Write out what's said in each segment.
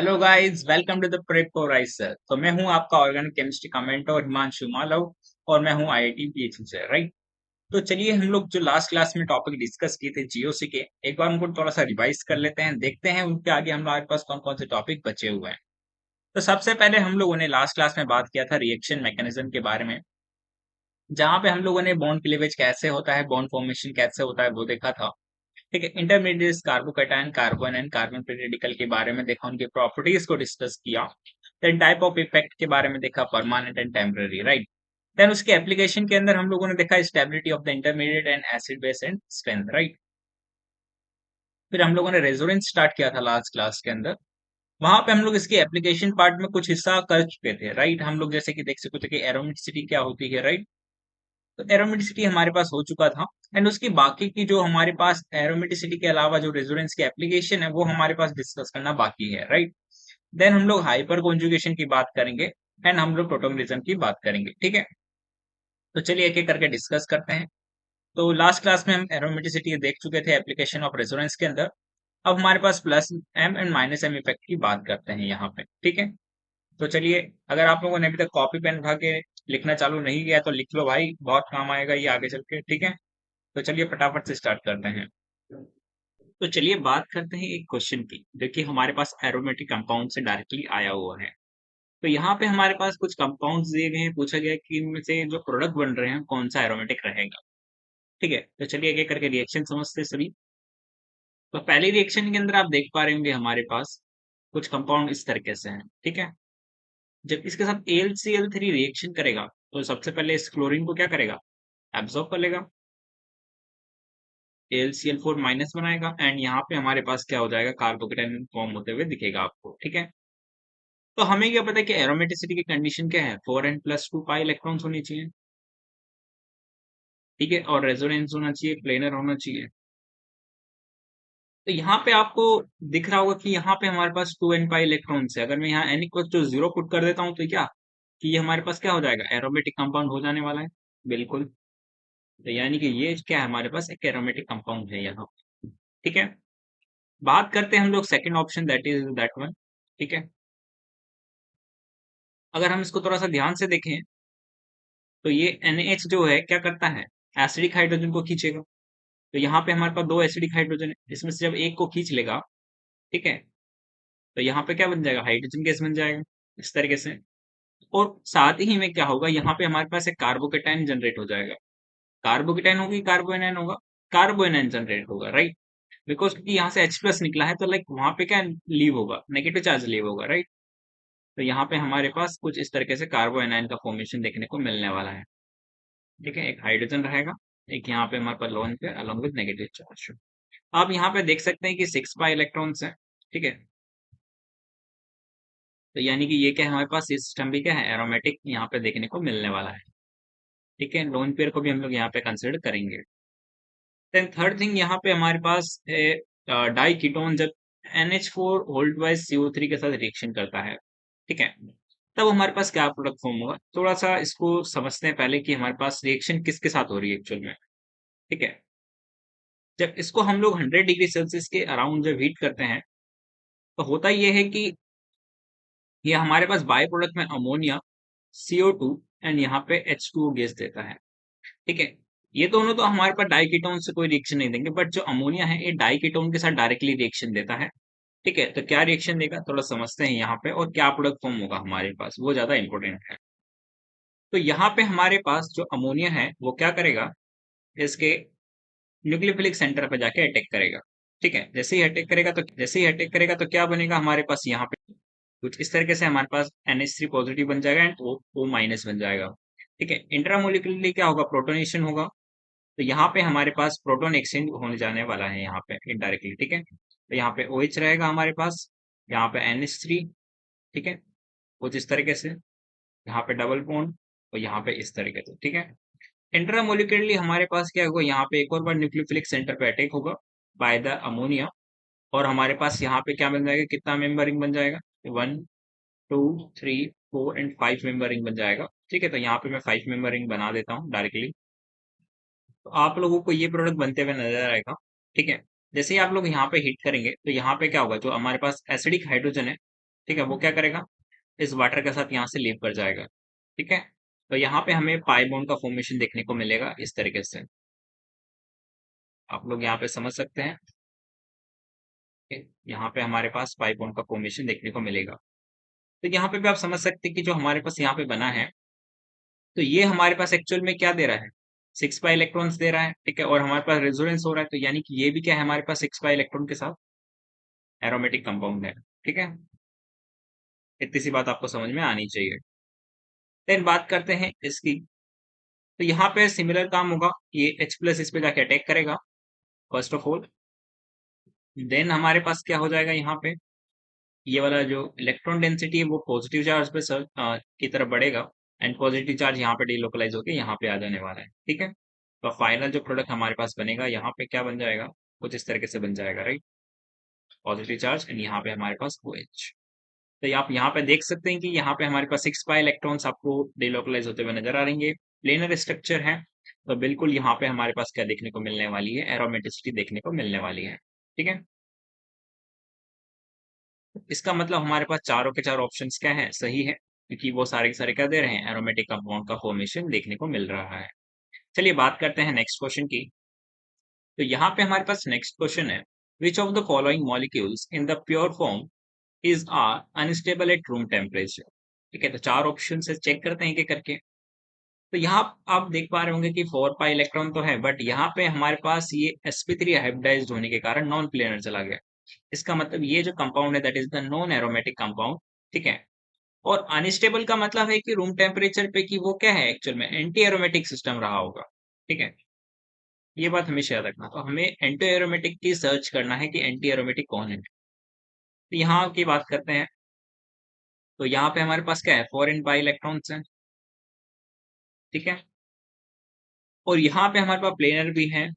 Hello guys, welcome to the preporizer. तो मैं हूं आपका ऑर्गेनिक केमिस्ट्री का मेंटर हिमांशु मालव और मैं हूं आईआईटी पीएचयू से, राइट। तो चलिए हम लोग जो लास्ट क्लास में टॉपिक डिस्कस किए थे जीओसी के, एक बार उनको थोड़ा सा रिवाइज कर लेते हैं, देखते हैं उनके आगे हमारे पास कौन कौन से टॉपिक बचे हुए हैं। तो सबसे पहले हम लोगों ने लास्ट क्लास में बात किया था रिएक्शन मैकेनिज्म के बारे में, जहां पे हम लोगों ने बॉन्ड क्लीवेज कैसे होता है, बॉन्ड फॉर्मेशन कैसे होता है वो देखा था। ठीक है, intermediate carbocation, carbon and carbon radical के बारे में देखा, उनकी प्रॉपर्टीज को डिस्कस किया। देन टाइप ऑफ इफेक्ट के बारे में देखा, permanent and temporary, right. Then उसके एप्लीकेशन के अंदर हम लोगों ने देखा stability of the intermediate and acid base and strength, right. फिर हम लोगों ने रेजोनेंस स्टार्ट किया था लास्ट क्लास के अंदर। वहां पे हम लोग इसके एप्लीकेशन पार्ट में कुछ हिस्सा कर चुके थे, राइट। हम लोग जैसे कि देख सकते थे कि एरोमेटिसिटी क्या होती है, राइट। तो एरोमेटिसिटी हमारे पास हो चुका था। एंड उसकी बाकी की जो हमारे पास एरोमेटिसिटी के अलावा जो रेजोनेंस की एप्लीकेशन है वो हमारे पास डिस्कस करना बाकी है, राइट। देन हम लोग हाइपर कॉन्जुगेशन की बात करेंगे एंड हम लोग प्रोटोमरिज्म की बात करेंगे, ठीक है। तो चलिए एक एक करके डिस्कस करते हैं। तो लास्ट क्लास में हम एरोमेटिसिटी देख चुके थे एप्लीकेशन ऑफ रेजोनेंस के अंदर। अब हमारे पास plus M and minus M effect की बात करते हैं यहाँ पे, ठीक है। तो चलिए, अगर आप लोगों ने अभी तक कॉपी पेन उठा के लिखना चालू नहीं किया तो लिख लो भाई, बहुत काम आएगा ये आगे चल के, ठीक है। तो चलिए फटाफट से स्टार्ट करते हैं। तो चलिए बात करते हैं एक क्वेश्चन की जो कि हमारे पास एरोमेटिक कंपाउंड से डायरेक्टली आया हुआ है। तो यहाँ पे हमारे पास कुछ कंपाउंड्स दिए गए हैं, पूछा गया है कि इनमें से जो प्रोडक्ट बन रहे हैं कौन सा एरोमेटिक रहेगा, ठीक है। तो चलिए एक एक करके रिएक्शन समझते हैं सभी। तो पहली रिएक्शन के अंदर आप देख पा रहे होंगे हमारे पास कुछ कंपाउंड इस तरीके से हैं, ठीक है। जब इसके साथ AlCl3 रिएक्शन करेगा तो सबसे पहले इस क्लोरीन को क्या करेगा, एब्जॉर्ब कर लेगा। AlCl4 माइनस बनाएगा एंड यहाँ पे हमारे पास क्या हो जाएगा, कार्बोकेटाइन फॉर्म होते हुए दिखेगा आपको, ठीक है। तो हमें क्या पता है कि एरोमेटिसिटी की कंडीशन क्या है, 4n+2 पाई इलेक्ट्रॉन्स होनी चाहिए, ठीक है। और रेजोनेंस होना चाहिए, प्लेनर होना चाहिए। तो यहाँ पे आपको दिख रहा होगा कि यहाँ पे हमारे पास 2n पाई इलेक्ट्रॉन्स है। अगर मैं यहाँ n इक्वल टू 0 पुट कर देता हूँ तो क्या, कि ये हमारे पास क्या हो जाएगा, एरोमेटिक कंपाउंड हो जाने वाला है। बिल्कुल। तो यानी कि ये क्या है, हमारे पास एक एरोमेटिक कंपाउंड है यहाँ, ठीक है। बात करते हैं हम लोग second option, that is that one, ठीक है। अगर हम इसको थोड़ा सा ध्यान से देखें तो ये NH जो है क्या करता है, एसिडिक हाइड्रोजन को खींचेगा। तो यहाँ पे हमारे पास दो एसिडिक हाइड्रोजन है, इसमें से जब एक को खींच लेगा, ठीक है, तो यहाँ पे क्या बन जाएगा, हाइड्रोजन गैस बन जाएगा इस तरीके से। और साथ ही में क्या होगा, यहाँ पे हमारे पास एक कार्बोकेटाइन जनरेट हो जाएगा। कार्बोकेटाइन होगी, कार्बोएनाइन होगा, कार्बोएनाइन जनरेट होगा, राइट। बिकॉज क्योंकि यहाँ से H+ निकला है तो लाइक वहां पे क्या लीव होगा, नेगेटिव चार्ज लीव होगा, राइट। तो यहाँ पे हमारे पास कुछ इस तरीके से कार्बोएनाइन का फॉर्मेशन देखने को मिलने वाला है, ठीक है। एक हाइड्रोजन रहेगा, एक यहाँ पे हमारे पास लोन पे अलॉन्ग विद नेगेटिव चार्ज। आप यहाँ पे देख सकते हैं कि 6 पाई इलेक्ट्रॉन्स है, ठीक है। तो यानी कि ये क्या है, हमारे पास सिस्टम भी क्या है, एरोमेटिक यहाँ पे देखने को मिलने वाला है, ठीक है। लोन पेयर को भी हम लोग यहाँ पे कंसिडर करेंगे। देन थर्ड थिंग, यहाँ पे हमारे पास है डाई कीटोन। जब NH4 होल्ड वाइज CO3 के साथ रिएक्शन करता है, ठीक है, तब हमारे पास क्या प्रोडक्ट फॉर्म होगा, थोड़ा सा इसको समझते हैं पहले कि हमारे पास रिएक्शन किसके साथ हो रही है एक्चुअल में, ठीक है। जब इसको हम लोग 100 डिग्री सेल्सियस के अराउंड जब हीट करते हैं तो होता ये है कि ये हमारे पास बाय प्रोडक्ट में अमोनिया, CO2 एंड यहाँ पे H2O गैस देता है, ठीक है। ये दोनों तो हमारे पास डाइकीटोन से कोई रिएक्शन नहीं देंगे, बट जो अमोनिया है ये डाइकीटोन के साथ डायरेक्टली रिएक्शन देता है, ठीक है। तो क्या रिएक्शन देगा थोड़ा समझते हैं यहाँ पे, और क्या प्रोडक्ट फॉर्म होगा हमारे पास वो ज्यादा इंपॉर्टेंट है। तो यहाँ पे हमारे पास जो अमोनिया है वो क्या करेगा, इसके न्यूक्लियोफिलिक सेंटर पे जाके अटैक करेगा, ठीक है। जैसे ही अटैक करेगा तो क्या बनेगा हमारे पास यहाँ पे, कुछ इस तरीके से हमारे पास NH3 पॉजिटिव बन जाएगा एंड O माइनस बन जाएगा, ठीक है। इंट्रामोलिकुलरली क्या होगा, प्रोटोनेशन होगा। तो यहाँ पे हमारे पास प्रोटॉन एक्सचेंज होने जाने वाला है यहाँ पे इनडायरेक्टली, ठीक है। तो यहाँ पे OH रहेगा हमारे पास, यहाँ पे NH3, ठीक है, कुछ इस तरीके से, यहाँ पे डबल बॉन्ड और यहाँ पे इस तरीके से, ठीक है। इंट्रामोलिकुलरली हमारे पास क्या होगा, यहाँ पे एक और बार न्यूक्लियोफिलिक सेंटर पे अटैक होगा बाय द अमोनिया, और हमारे पास यहाँ पे क्या बन जाएगा, कितना मेंबर रिंग बन जाएगा, 1 2 3 4 एंड 5 मेंबर रिंग बन जाएगा, ठीक है। तो यहाँ पे मैं 5 मेंबर रिंग बना देता हूँ डायरेक्टली। तो आप लोगों को ये प्रोडक्ट बनते हुए नजर आएगा, ठीक है। जैसे ही आप लोग यहाँ पे हिट करेंगे तो यहाँ पे क्या होगा, जो हमारे पास एसिडिक हाइड्रोजन है ठीक है, वो क्या करेगा, इस वाटर के साथ यहाँ से लीव कर जाएगा। ठीक है, तो यहाँ पे हमें पाई बॉन्ड का फॉर्मेशन देखने को मिलेगा इस तरीके से, आप लोग यहाँ पे समझ सकते हैं। यहाँ पे हमारे पास पाई बॉन्ड का फॉर्मेशन देखने को मिलेगा। तो यहाँ पे भी आप समझ सकते हैं कि जो हमारे पास यहाँ पे बना है, तो ये हमारे पास एक्चुअल में क्या दे रहा है, 6 पाई इलेक्ट्रॉन्स दे रहा है। ठीक है, और हमारे पास रेजोनेंस हो रहा है, तो यानी कि ये भी क्या है, हमारे पास 6 पाई इलेक्ट्रॉन के साथ एरोमेटिक कंपाउंड है। ठीक है, इतनी सी बात आपको समझ में आनी चाहिए। देन बात करते हैं इसकी, तो यहाँ पे सिमिलर काम होगा, ये H+ इस पे जाके अटैक करेगा फर्स्ट ऑफ ऑल। देन हमारे पास क्या हो जाएगा, यहाँ पे ये वाला जो इलेक्ट्रॉन डेंसिटी है वो पॉजिटिव चार्ज पे की तरफ बढ़ेगा, एंड पॉजिटिव चार्ज यहाँ पे डिलोकलाइज होकर यहाँ पे आ जाने वाला है। ठीक है, तो फाइनल जो प्रोडक्ट हमारे पास बनेगा यहाँ पे क्या बन जाएगा, कुछ इस तरीके से बन जाएगा, राइट, पॉजिटिव चार्ज एंड यहाँ पे हमारे पास OH। तो आप यहाँ पे देख सकते हैं कि यहाँ पे हमारे पास 6 पाई इलेक्ट्रॉन्स आपको डिलोकलाइज होते हुए नजर आ रहे हैं, प्लेनर स्ट्रक्चर है। तो बिल्कुल यहाँ पे हमारे पास क्या देखने को मिलने वाली है, एरोमेटिसिटी देखने को मिलने वाली है। ठीक है, इसका मतलब हमारे पास चारों के चार ऑप्शंस क्या है, सही है, क्योंकि वो सारे के सारे क्या दे रहे हैं, एरोमेटिक कंपाउंड का फॉर्मेशन देखने को मिल रहा है। चलिए बात करते हैं नेक्स्ट क्वेश्चन की। तो यहाँ पे हमारे पास नेक्स्ट क्वेश्चन है, which of the following molecules in the pure form is are unstable at room temperature. ठीक है, तो चार ऑप्शन से चेक करते हैं एक एक करके। तो यहाँ आप देख पा रहे होंगे कि 4 पाई इलेक्ट्रॉन तो है, बट यहाँ पे हमारे पास ये sp3 हाइब्रिडाइज्ड होने के कारण नॉन प्लेनर चला गया। इसका मतलब ये जो कंपाउंड है that is the non aromatic compound. ठीक है, और अनस्टेबल का मतलब है कि रूम टेम्परेचर पे कि वो क्या है, एक्चुअल में एंटी एरोमेटिक सिस्टम रहा होगा। ठीक है, ये बात हमेशा याद रखना। तो हमें एंटी एरोमेटिक की सर्च करना है कि एंटी एरोमेटिक कौन है। तो यहाँ की बात करते हैं, तो यहाँ पे हमारे पास क्या है, 4n पाई इलेक्ट्रॉन्स हैं। ठीक है, और यहाँ पे हमारे पास प्लेनर भी है,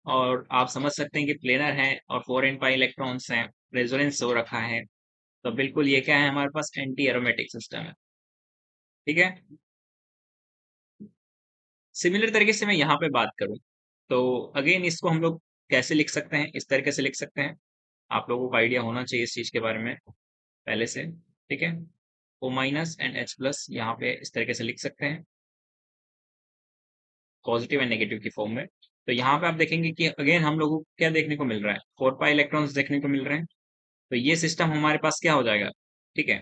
और आप समझ सकते हैं कि प्लेनर है और 4n पाई इलेक्ट्रॉन्स हैं, रेजोनेंस हो रखा है। तो बिल्कुल ये क्या है, हमारे पास एंटी एरोमेटिक सिस्टम है। ठीक है, सिमिलर तरीके से मैं यहाँ पे बात करूँ, तो अगेन इसको हम लोग कैसे लिख सकते हैं, इस तरीके से लिख सकते हैं। आप लोगों को आइडिया होना चाहिए इस चीज के बारे में पहले से। ठीक है, O- एंड H+ यहाँ पे इस तरीके से लिख सकते हैं, पॉजिटिव एंड नेगेटिव की फॉर्म में। तो यहाँ पे आप देखेंगे कि अगेन हम लोगों को क्या देखने को मिल रहा है, 4 पाई इलेक्ट्रॉन्स देखने को मिल रहे हैं। तो ये सिस्टम हमारे पास क्या हो जाएगा, ठीक है,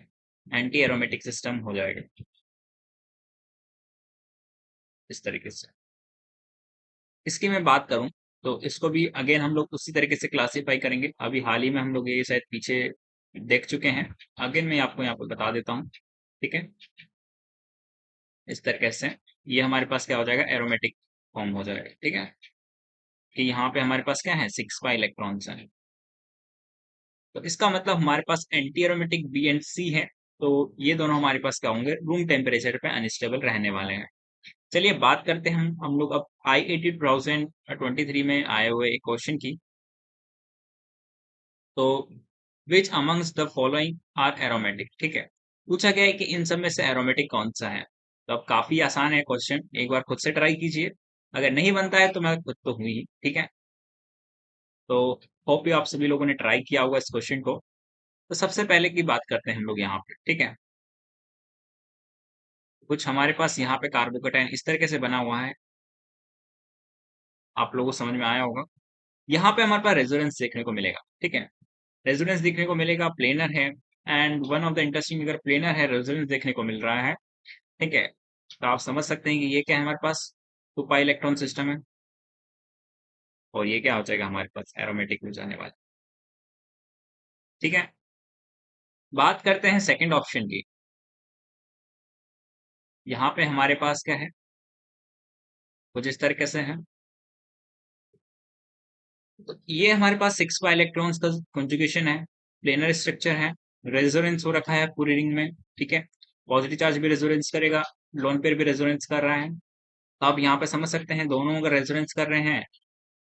एंटी एरोमेटिक सिस्टम हो जाएगा इस तरीके से। इसकी मैं बात करूं, तो इसको भी अगेन हम लोग उसी तरीके से क्लासिफाई करेंगे। अभी हाल ही में हम लोग ये शायद पीछे देख चुके हैं, अगेन मैं आपको यहाँ पे बता देता हूँ। ठीक है, इस तरीके से ये हमारे पास क्या हो जाएगा, एरोमेटिक फॉर्म हो जाएगा। ठीक है, कि यहाँ पे हमारे पास क्या है, 6 पाई इलेक्ट्रॉन्स हैं। तो इसका मतलब हमारे पास एंटी एरोमेटिक बी एंड सी है। तो ये दोनों हमारे पास क्या होंगे, रूम टेम्परेचर पे अनस्टेबल रहने वाले हैं। चलिए बात करते हैं हम लोग अब IIT 2023 में आए हुए एक क्वेश्चन की। तो which amongst the following are aromatic. ठीक है, पूछा गया है कि इन सब में से एरोमेटिक कौन सा है। तो अब काफी आसान है क्वेश्चन, एक बार खुद से ट्राई कीजिए, अगर नहीं बनता है तो मैं खुद तो हुई ही। ठीक है, तो होप यू आप सभी लोगों ने ट्राई किया होगा इस क्वेश्चन को। तो सबसे पहले की बात करते हैं हम लोग यहाँ पे। ठीक है, कुछ हमारे पास यहाँ पे कार्बोकेटाइन इस तरीके से बना हुआ है, आप लोगों को समझ में आया होगा। यहाँ पे हमारे पास रेजोनेंस देखने को मिलेगा। ठीक है, रेजोनेंस देखने को मिलेगा, प्लेनर है, and one of the interesting, अगर प्लेनर है, रेजोनेंस देखने को मिल रहा है। ठीक है, तो आप समझ सकते हैं कि ये क्या है, हमारे पास 2 पाई इलेक्ट्रॉन सिस्टम है, और ये क्या हो जाएगा, हमारे पास एरोमेटिक हो जाने वाला। ठीक है, बात करते हैं सेकंड ऑप्शन की। यहाँ पे हमारे पास क्या है, कुछ इस तरीके से है। तो ये हमारे पास 6 पाई इलेक्ट्रॉन्स का कॉन्जुगेशन है, प्लेनर स्ट्रक्चर है, रेजोनेंस हो रखा है पूरी रिंग में। ठीक है, पॉजिटिव चार्ज भी रेजोनेंस करेगा, लोन पेयर भी रेजोनेंस कर रहा है। तो आप यहाँ पे समझ सकते हैं, दोनों अगर रेजोनेंस कर रहे हैं,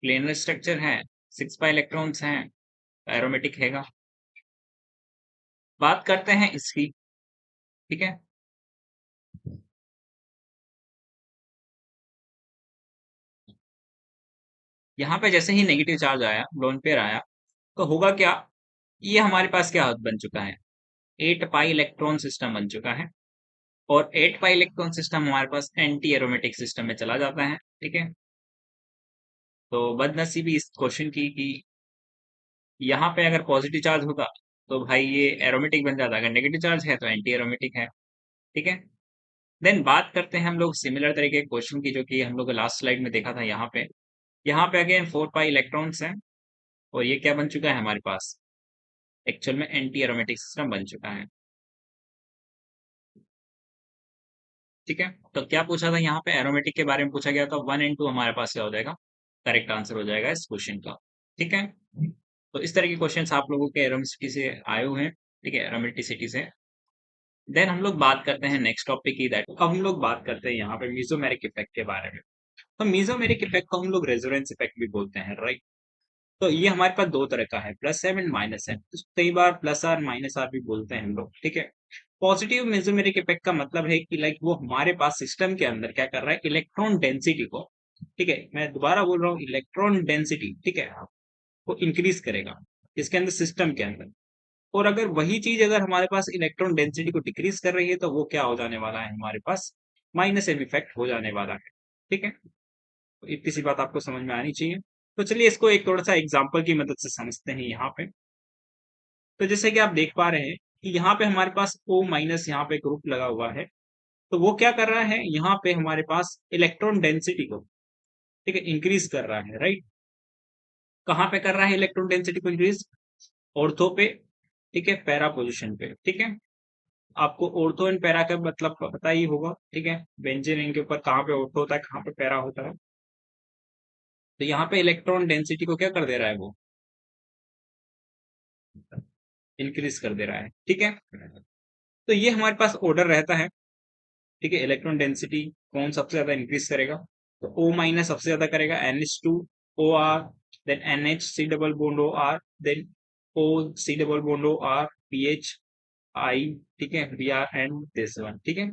प्लेनर स्ट्रक्चर है, 6 पाई इलेक्ट्रॉन्स हैं, एरोमेटिक हैगा। बात करते हैं इसकी। ठीक है, यहाँ पे जैसे ही नेगेटिव चार्ज आया, लोन पेयर आया, तो होगा क्या, ये हमारे पास क्या बन चुका है, 8 पाई इलेक्ट्रॉन सिस्टम बन चुका है और 8 पाई इलेक्ट्रॉन सिस्टम हमारे पास एंटी एरोमेटिक सिस्टम में चला जाता है। ठीक है, तो बदनसीबी इस क्वेश्चन की कि यहाँ पे अगर पॉजिटिव चार्ज होगा तो भाई ये एरोमेटिक बन जाता है, अगर नेगेटिव चार्ज है तो एंटी एरोमेटिक है। ठीक है, देन बात करते हैं हम लोग सिमिलर तरीके के क्वेश्चन की जो कि हम लोग लास्ट स्लाइड में देखा था। यहाँ पे अगेन 4 पाई इलेक्ट्रॉन्स हैं और ये क्या बन चुका है हमारे पास, एक्चुअल में एंटी एरोमेटिक सिस्टम बन चुका है। ठीक है, तो क्या पूछा था यहाँ पे, एरोमेटिक के बारे में पूछा गया था। 1 एंड 2 हमारे पास क्या हो जाएगा, करेक्ट आंसर हो जाएगा इस क्वेश्चन का। ठीक है, तो इस तरह के क्वेश्चन आप लोगों के एरोमिसिटी से आए हुए हैं। ठीक है, एरोमेटिसिटी से। देन हम लोग बात करते हैं नेक्स्ट टॉपिक की, दैट अब हम लोग बात करते हैं यहाँ पे मीजोमेरिक इफेक्ट के बारे में। तो मीजोमेरिक इफेक्ट को हम लोग रेजोनेंस इफेक्ट भी बोलते हैं, राइट। तो ये हमारे पास दो तरह का है, plus M and minus M. कई बार प्लस आर माइनस आर भी बोलते हैं हम लोग। ठीक है, पॉजिटिव मेसोमेरिक इफेक्ट का मतलब है कि लाइक वो हमारे पास सिस्टम के अंदर क्या कर रहा है, इलेक्ट्रॉन डेंसिटी को, ठीक है, मैं दोबारा बोल रहा हूँ, इलेक्ट्रॉन डेंसिटी, ठीक है, वो इंक्रीज करेगा इसके अंदर, सिस्टम के अंदर। और अगर वही चीज अगर हमारे पास इलेक्ट्रॉन डेंसिटी को डिक्रीज कर रही है तो वो क्या हो जाने वाला है हमारे पास, माइनस एम इफेक्ट हो जाने वाला है। ठीक है, तो इतनी सी बात आपको समझ में आनी चाहिए। तो चलिए इसको एक थोड़ा सा एग्जाम्पल की मदद से समझते हैं यहाँ पे। तो जैसे कि आप देख पा रहे हैं कि यहाँ पे हमारे पास O माइनस यहाँ पे ग्रुप लगा हुआ है। तो वो क्या कर रहा है, यहाँ पे हमारे पास इलेक्ट्रॉन डेंसिटी को, ठीक है, इंक्रीज कर रहा है, राइट। कहाँ पे कर रहा है इलेक्ट्रॉन डेंसिटी को इंक्रीज, ऑर्थो पे, ठीक है, पैरा पोजिशन पे। ठीक है, आपको ऑर्थो एंड पैरा का मतलब पता ही होगा। ठीक है, बेंजीन रिंग के ऊपर कहाँ पे ऑर्थो होता है, कहाँ पे पैरा होता है। तो यहाँ पे इलेक्ट्रॉन डेंसिटी को क्या कर दे रहा है, वो इंक्रीज कर दे रहा है। ठीक है, तो ये हमारे पास ऑर्डर रहता है। ठीक है, इलेक्ट्रॉन डेंसिटी कौन सबसे ज्यादा इंक्रीज करेगा, तो O माइनस सबसे ज्यादा करेगा, NH2 OR, then NH C double bond OR, then O C double bond OR, PH I, ठीक है, Br एंड दिस वन। ठीक है,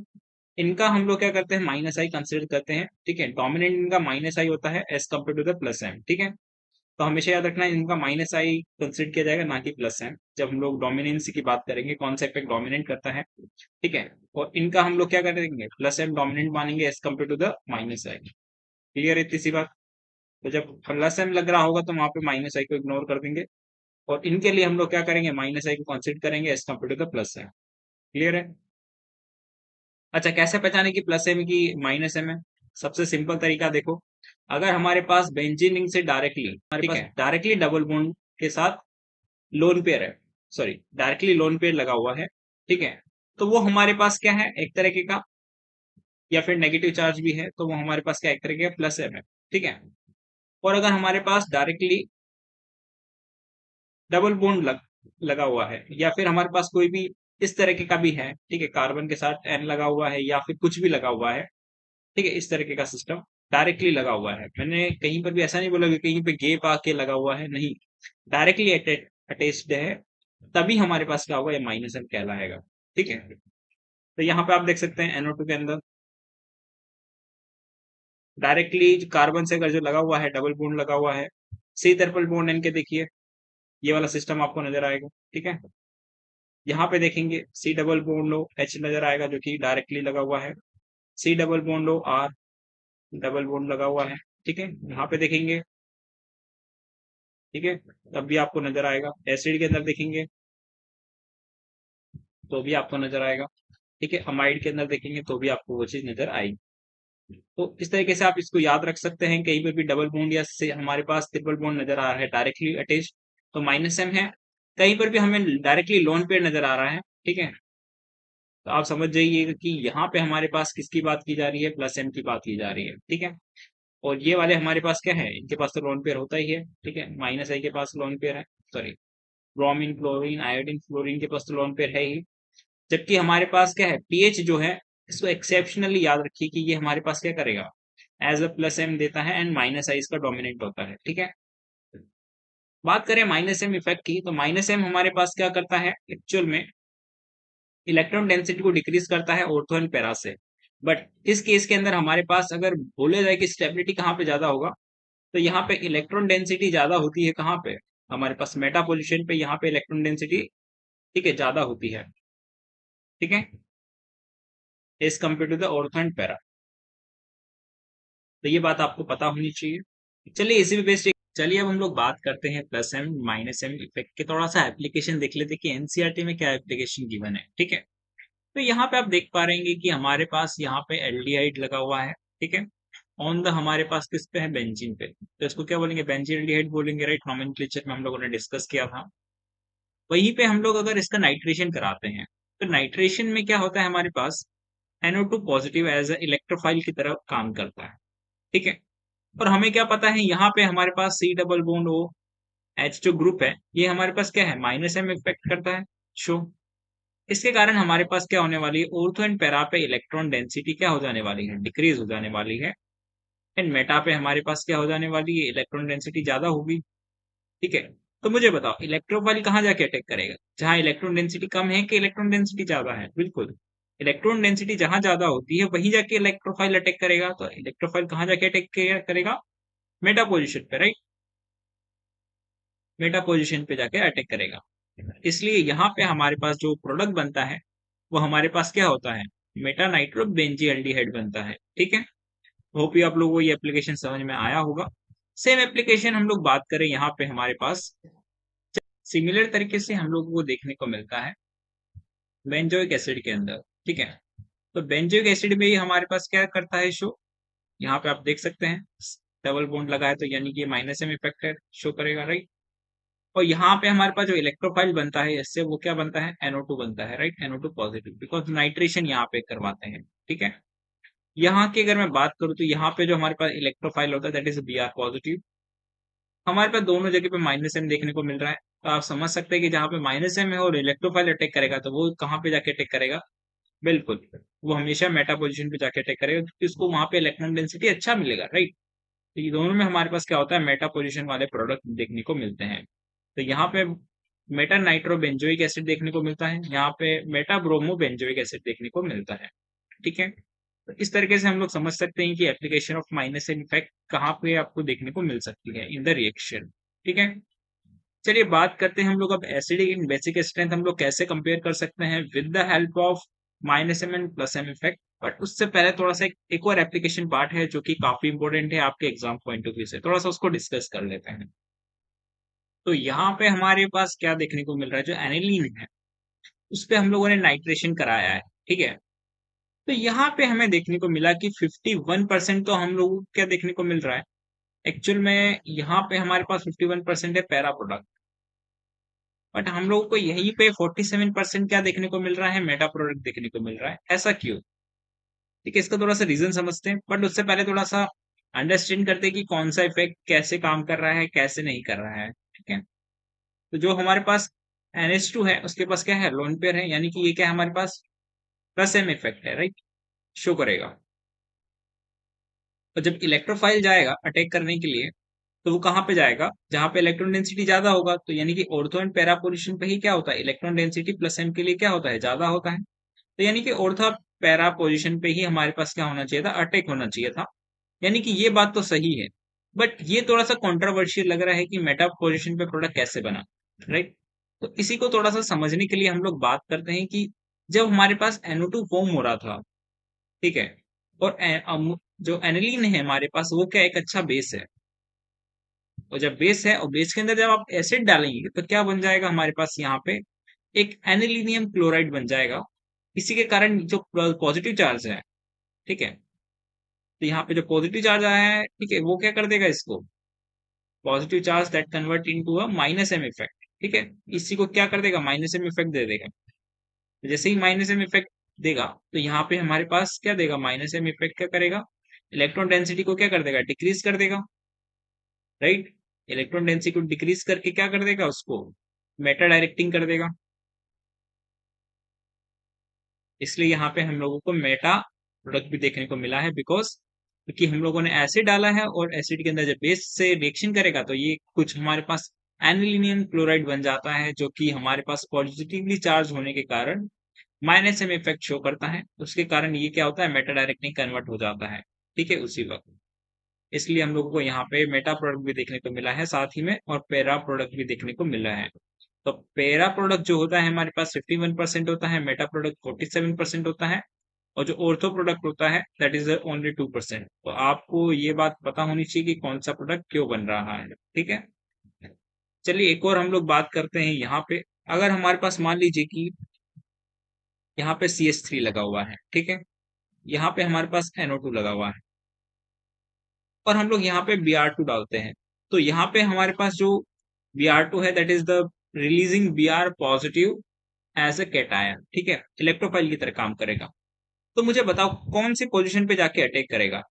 इनका हम लोग क्या करते हैं, माइनस आई कंसिडर करते हैं। ठीक है, डोमिनेंट इनका माइनस आई होता है as compared to the plus M. ठीक है, तो हमेशा याद रखना है इनका माइनस आई कंसिडर किया जाएगा, ना कि प्लस एम, जब हम लोग डोमिनेंसी की बात करेंगे, कौन सा इफेक्ट डोमिनेट करता है। ठीक है, और इनका हम लोग क्या करेंगे, प्लस एम डोमिनेंट मानेंगे as compared to the minus I. Clear है इतनी सी बात। तो जब प्लस एम लग रहा होगा तो वहां पे माइनस आई को इग्नोर कर देंगे, और इनके लिए हम लोग क्या करेंगे, माइनस आई को कंसिडर करेंगे as compared to the plus M. Clear है। अच्छा, कैसे पहचाने कि प्लस एम की माइनस एम है, सबसे सिंपल तरीका देखो। अगर हमारे पास बेंजीन रिंग से डायरेक्टली, ठीक है, डायरेक्टली डबल बॉन्ड के साथ लोन पेयर है, सॉरी डायरेक्टली लोन पेयर लगा हुआ है, ठीक है, तो वो हमारे पास क्या है, एक तरीके का, या फिर नेगेटिव चार्ज भी है तो वो हमारे पास क्या, एक तरीके का प्लस एम है। ठीक है, और अगर हमारे पास डायरेक्टली डबल बॉन्ड लगा हुआ है, या फिर हमारे पास कोई भी इस तरीके का भी है, ठीक है, कार्बन के साथ एन लगा हुआ है या फिर कुछ भी लगा हुआ है, ठीक है, इस तरीके का सिस्टम डायरेक्टली लगा हुआ है, मैंने कहीं पर भी ऐसा नहीं बोला कि कहीं पे गैप आके लगा हुआ है, नहीं, डायरेक्टली अटैच्ड है, तभी हमारे पास क्या होगा, ये माइनस एम कहलाएगा। ठीक है, तो यहाँ पे आप देख सकते हैं NO2 के अंदर डायरेक्टली कार्बन से अगर जो लगा हुआ है, डबल बॉन्ड लगा हुआ है, सी ट्रिपल बॉन्ड एन के देखिए, ये वाला सिस्टम आपको नजर आएगा। ठीक है, यहाँ पे देखेंगे सी डबल बॉन्ड लो H नजर आएगा जो कि डायरेक्टली लगा हुआ है, सी डबल बॉन्ड लो R, डबल बॉन्ड लगा हुआ है। ठीक है, यहाँ पे देखेंगे, ठीक है, तब भी आपको नजर आएगा। एसिड के अंदर देखेंगे तो भी आपको नजर आएगा। ठीक है, अमाइड के अंदर देखेंगे तो भी आपको वो चीज नजर आएगी। तो इस तरीके से आप इसको याद रख सकते हैं, कहीं पर भी डबल बॉन्ड या से हमारे पास ट्रिपल बॉन्ड नजर आ रहा है डायरेक्टली अटैच, तो माइनस एम है। कहीं पर भी हमें डायरेक्टली लोन पेयर नजर आ रहा है, ठीक है, तो आप समझ जाइएगा कि यहाँ पे हमारे पास किसकी बात की जा रही है, प्लस एम की बात की जा रही है। ठीक है, और ये वाले हमारे पास क्या है, इनके पास तो लोन पेयर होता ही है। ठीक है, माइनस आई के पास लोन पेयर है, sorry bromine chlorine iodine fluorine के पास तो लोन पेयर है ही। जबकि हमारे पास क्या है, पीएच जो है, इसको एक्सेप्शनली याद रखिए कि ये हमारे पास क्या करेगा, एज अ प्लस एम देता है एंड माइनस आई इसका डोमिनेट होता है। ठीक है, बात करें माइनस एम इफेक्ट की, तो माइनस एम हमारे पास क्या करता है, एक्चुअल में इलेक्ट्रॉन डेंसिटी को डिक्रीज करता है ऑर्थो एंड पैरा से। बट इस केस के अंदर हमारे पास अगर बोले जाए कि स्टेबिलिटी कहाँ पे ज्यादा होगा, तो यहाँ पे इलेक्ट्रॉन डेंसिटी ज्यादा होती है, कहाँ पे, हमारे पास मेटा पोजिशन पे यहाँ पे इलेक्ट्रॉन डेंसिटी, ठीक है, ज्यादा होती है। ठीक है, as compared to the ortho and para. तो ये बात आपको पता होनी चाहिए। चलिए इसी पे बेस्ड चलिए अब हम लोग बात करते हैं plus M minus M effect के, थोड़ा सा एप्लीकेशन देख लेते हैं कि एनसीईआरटी में क्या एप्लीकेशन गिवन है। ठीक है, तो यहाँ पे आप देख पा रहे हैं कि हमारे पास यहाँ पे एल्डिहाइड लगा हुआ है। ठीक है, ऑन द हमारे पास किस पे है, बेंजीन पे, तो इसको क्या बोलेंगे, बेंजीन एल्डिहाइड बोलेंगे, राइट। नोमेनक्लेचर में हम लोगों ने डिस्कस किया था। वहीं पे हम लोग अगर इसका नाइट्रेशन कराते हैं, तो नाइट्रेशन में क्या होता है, हमारे पास NO2 positive as a electrophile की तरह काम करता है। ठीक है, और हमें क्या पता है, यहाँ पे हमारे पास C double bond O H जो ग्रुप है, ये हमारे पास क्या है, माइनस एम इफेक्ट करता है। शो इसके कारण हमारे पास क्या होने वाली है, ऑर्थो एंड पैरा पे इलेक्ट्रॉन डेंसिटी क्या हो जाने वाली है, डिक्रीज हो जाने वाली है। एंड मेटा पे हमारे पास क्या हो जाने वाली है, इलेक्ट्रॉन डेंसिटी ज्यादा होगी। ठीक है, तो मुझे बताओ इलेक्ट्रोफाइल कहाँ जाके अटैक करेगा, जहां इलेक्ट्रॉन डेंसिटी कम है कि इलेक्ट्रॉन डेंसिटी ज्यादा है, बिल्कुल इलेक्ट्रॉन डेंसिटी जहां ज्यादा होती है वहीं जाके इलेक्ट्रोफाइल अटैक करेगा। तो इलेक्ट्रोफाइल कहाँ जाके अटैक करेगा, मेटा पोजिशन पे, राइट। मेटा पोजिशन पे जाके अटैक करेगा। इसलिए यहाँ पे हमारे पास जो प्रोडक्ट बनता है वो हमारे पास क्या होता है, मेटा नाइट्रो बेंजीएल्डिहाइड बनता है। ठीक है, होप आप लोगों को ये एप्लीकेशन समझ में आया होगा। सेम एप्लीकेशन हम लोग बात करें, यहाँ पे हमारे पास सिमिलर तरीके से हम लोगों को देखने को मिलता है बेंजोइक एसिड के अंदर। ठीक है, तो बेंजोइक एसिड में ही हमारे पास क्या करता है शो, यहाँ पे आप देख सकते हैं डबल बॉन्ड लगा है, तो यानी कि माइनस एम इफेक्ट है, शो करेगा, राइट। और यहाँ पे हमारे पास जो इलेक्ट्रोफाइल बनता है इससे, वो क्या बनता है, NO2 बनता है, right, NO2 positive, because nitration यहाँ पे करवाते हैं। ठीक है, यहाँ की अगर मैं बात करूँ तो यहाँ पे जो हमारे पास इलेक्ट्रोफाइल होता है दैट इज Br पॉजिटिव। हमारे पास दोनों जगह पे माइनस एम देखने को मिल रहा है, तो आप समझ सकते हैं कि जहाँ पे माइनस एम है और इलेक्ट्रोफाइल अटैक करेगा तो वो कहाँ पे जाके अटैक करेगा, बिल्कुल वो हमेशा मेटा पोजिशन पे जाके अटैक करेगा, क्योंकि उसको वहां पे इलेक्ट्रॉन डेंसिटी अच्छा मिलेगा, राइट। तो ये दोनों में हमारे पास क्या होता है, मेटा पोजिशन वाले प्रोडक्ट देखने को मिलते हैं। तो यहाँ पे मेटा नाइट्रो बेंजोइक एसिड देखने को मिलता है, यहाँ पे मेटा ब्रोमो बेंजोइक एसिड देखने को मिलता है। ठीक है, तो इस तरीके से हम लोग समझ सकते हैं कि एप्लीकेशन ऑफ माइनस इफेक्ट कहाँ पे आपको देखने को मिल सकती है इन द रिएक्शन। ठीक है, चलिए बात करते हैं हम लोग अब एसिडिक इन बेसिक स्ट्रेंथ हम लोग कैसे कंपेयर कर सकते हैं with the help of minus M and plus M effect. But उससे पहले थोड़ा सा एक और एप्लीकेशन पार्ट है जो कि काफी इंपॉर्टेंट है आपके एग्जाम पॉइंट ऑफ व्यू से, थोड़ा सा उसको डिस्कस कर लेते हैं। तो यहाँ पे हमारे पास क्या देखने को मिल रहा है, जो एनिलीन है उस पे हम लोगों ने नाइट्रेशन कराया है। ठीक है, तो यहाँ पे हमें देखने को मिला कि 51% तो हम लोगों को क्या देखने को मिल रहा है, एक्चुअल में यहाँ पे हमारे पास 51% है पैरा प्रोडक्ट, बट हम लोगों को यहीं पे 47% क्या देखने को मिल रहा है, मेटा प्रोडक्ट देखने को मिल रहा है। ऐसा क्यों, ठीक है, इसका थोड़ा सा रीजन समझते हैं, बट उससे पहले थोड़ा सा अंडरस्टैंड करते हैं कि कौन सा इफेक्ट कैसे काम कर रहा है, कैसे नहीं कर रहा है। ठीक है, तो जो हमारे पास NH2 है उसके पास क्या है, लोन पेयर है, यानी कि ये क्या है, हमारे पास प्लस एम इफेक्ट है, राइट, शो करेगा। और जब इलेक्ट्रोफाइल जाएगा अटैक करने के लिए, तो वो कहाँ पे जाएगा, जहां पे इलेक्ट्रॉन डेंसिटी ज्यादा होगा, तो यानी कि ऑर्थो एंड पैरा पोजिशन पे ही क्या होता है, इलेक्ट्रॉन डेंसिटी प्लस एम के लिए क्या होता है, ज्यादा होता है। तो यानी कि ऑर्थो पैरा पोजिशन पे ही हमारे पास क्या होना चाहिए था, अटैक होना चाहिए था। यानी कि ये बात तो सही है, बट ये थोड़ा सा कॉन्ट्रोवर्शियल लग रहा है कि मेटा पोजिशन पे प्रोडक्ट कैसे बना, राइट। तो इसी को थोड़ा सा समझने के लिए हम लोग बात करते हैं कि जब हमारे पास NO2 फॉर्म हो रहा था, ठीक है, और जो एनिलीन है हमारे पास वो क्या एक अच्छा बेस है, और जब बेस है और बेस के अंदर जब आप एसिड डालेंगे तो क्या बन जाएगा, हमारे पास यहाँ पे एक एनिलीनियम क्लोराइड बन जाएगा। इसी के कारण जो पॉजिटिव चार्ज है, ठीक है, तो यहाँ पे जो पॉजिटिव चार्ज आया है, ठीक है, वो क्या कर देगा इसको, positive charge that convert into a minus M effect. ठीक है, इसी को क्या कर देगा, माइनस एम इफेक्ट दे देगा। तो जैसे ही माइनस एम इफेक्ट देगा तो यहाँ पे हमारे पास क्या देगा, माइनस एम इफेक्ट क्या करेगा, इलेक्ट्रॉन डेंसिटी को क्या कर देगा, डिक्रीज कर देगा, राइट। इलेक्ट्रॉन डेंसिटी को डिक्रीज करके क्या कर देगा, उसको मेटा डायरेक्टिंग कर देगा। इसलिए यहाँ पे हम लोगों को मेटा प्रोडक्ट भी देखने को मिला है, बिकॉज क्योंकि हम लोगों ने एसिड डाला है और एसिड के अंदर जब बेस से रिएक्शन करेगा तो ये कुछ हमारे पास एनिलीनियम क्लोराइड बन जाता है, जो कि हमारे पास पॉजिटिवली चार्ज होने के कारण माइनस एम इफेक्ट शो करता है। उसके कारण ये क्या होता है, मेटा डायरेक्टिंग कन्वर्ट हो जाता है, ठीक है, उसी वक्त। इसलिए हम लोगों को यहाँ पे मेटा प्रोडक्ट भी देखने को मिला है साथ ही में, और पैरा प्रोडक्ट भी देखने को मिला है। तो पेरा प्रोडक्ट जो होता है हमारे पास 51% होता है, मेटा प्रोडक्ट 47% होता है, और जो ऑर्थो प्रोडक्ट होता है दैट इज ओनली 2%। तो आपको ये बात पता होनी चाहिए कि कौन सा प्रोडक्ट क्यों बन रहा है, ठीक है। चलिए एक और हम लोग बात करते हैं यहाँ पे। अगर हमारे पास मान लीजिए कि यहाँ पे CH3 लगा हुआ है, ठीक है, यहाँ पे हमारे पास NO2 लगा हुआ है, और हम लोग यहाँ पे Br2 डालते हैं। तो यहाँ पे हमारे पास जो Br2 है that is the releasing Br positive as a cation, ठीक है, इलेक्ट्रोफाइल की तरह काम करेगा। तो मुझे बताओ कौन सी पोजीशन पे जाके अटैक करेगा।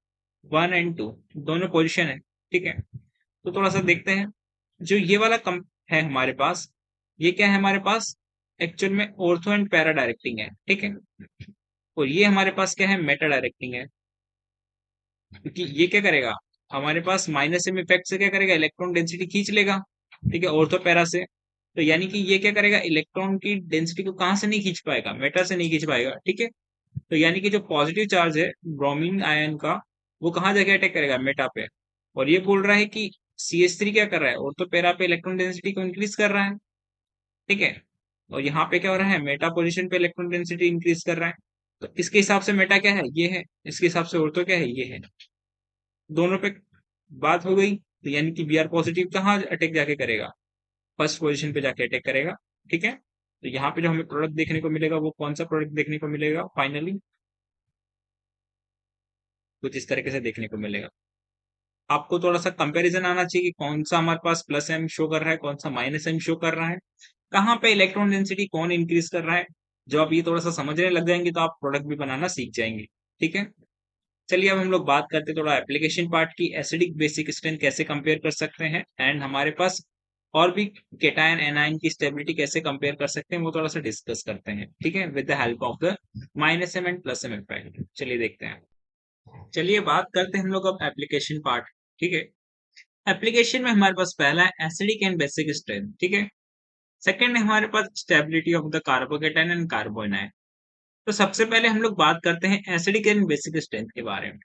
1 और 2 दोनों पोजीशन है, ठीक है। तो थोड़ा सा देखते हैं। जो ये वाला कम है हमारे पास, ये क्या है हमारे पास, एक्चुअल में ऑर्थो एंड पैरा डायरेक्टिंग है, ठीक है। और ये हमारे पास क्या है, मेटा डायरेक्टिंग है। क्योंकि ये क्या करेगा, हमारे पास माइनस एम इफेक्ट से क्या करेगा, इलेक्ट्रॉन डेंसिटी खींच लेगा, ठीक है, ऑर्थो पैरा से। तो यानी कि ये क्या करेगा, इलेक्ट्रॉन की डेंसिटी को कहाँ से नहीं खींच पाएगा, मेटा से नहीं खींच पाएगा, ठीक है। तो यानी कि जो पॉजिटिव चार्ज है ब्रोमीन आयन का, वो कहाँ जाके अटैक करेगा, मेटा पे। और ये बोल रहा है कि CH3 क्या कर रहा है, ऑर्थो पैरा पे इलेक्ट्रॉन डेंसिटी को इंक्रीज कर रहा है, ठीक है। और यहाँ पे क्या हो रहा है, मेटा पोजीशन पे इलेक्ट्रॉन डेंसिटी इंक्रीज कर रहा है। तो इसके हिसाब से मेटा क्या है, ये है। इसके हिसाब से ऑर्थो क्या है, ये है। दोनों पे बात हो गई। तो यानी कि Br पॉजिटिव कहाँ अटैक जाके करेगा, फर्स्ट पोजीशन पे जाके अटैक करेगा, ठीक है। तो यहाँ पे जो हमें प्रोडक्ट देखने को मिलेगा वो कौन सा प्रोडक्ट देखने को मिलेगा, फाइनली कुछ इस तरीके से देखने को मिलेगा। आपको थोड़ा सा कंपैरिजन आना चाहिए कि कौन सा हमारे पास प्लस एम शो कर रहा है, कौन सा माइनस एम शो कर रहा है, कहाँ पे इलेक्ट्रॉन डेंसिटी कौन इंक्रीज कर रहा है। जब आप ये थोड़ा सा समझने लग जाएंगे तो आप प्रोडक्ट भी बनाना सीख जाएंगे, ठीक है। चलिए अब हम लोग बात करते हैं थोड़ा एप्लीकेशन पार्ट की, एसिडिक बेसिक स्ट्रेंथ कैसे कंपेयर कर सकते हैं, एंड हमारे पास और भी केटायन एनायन की स्टेबिलिटी कैसे कंपेयर कर सकते हैं, वो थोड़ा सा डिस्कस करते हैं, ठीक है, with the help of the minus M and plus M effect. चलिए देखते हैं। चलिए बात करते हैं हम लोग अब एप्लीकेशन पार्ट, ठीक है। एप्लीकेशन में हमारे पास पहला है एसिडिक एंड बेसिक स्ट्रेंथ, ठीक है। सेकंड है हमारे पास stability of the carbocation and carbanion. तो सबसे पहले हम लोग बात करते हैं एसिडिक एंड बेसिक स्ट्रेंथ के बारे में।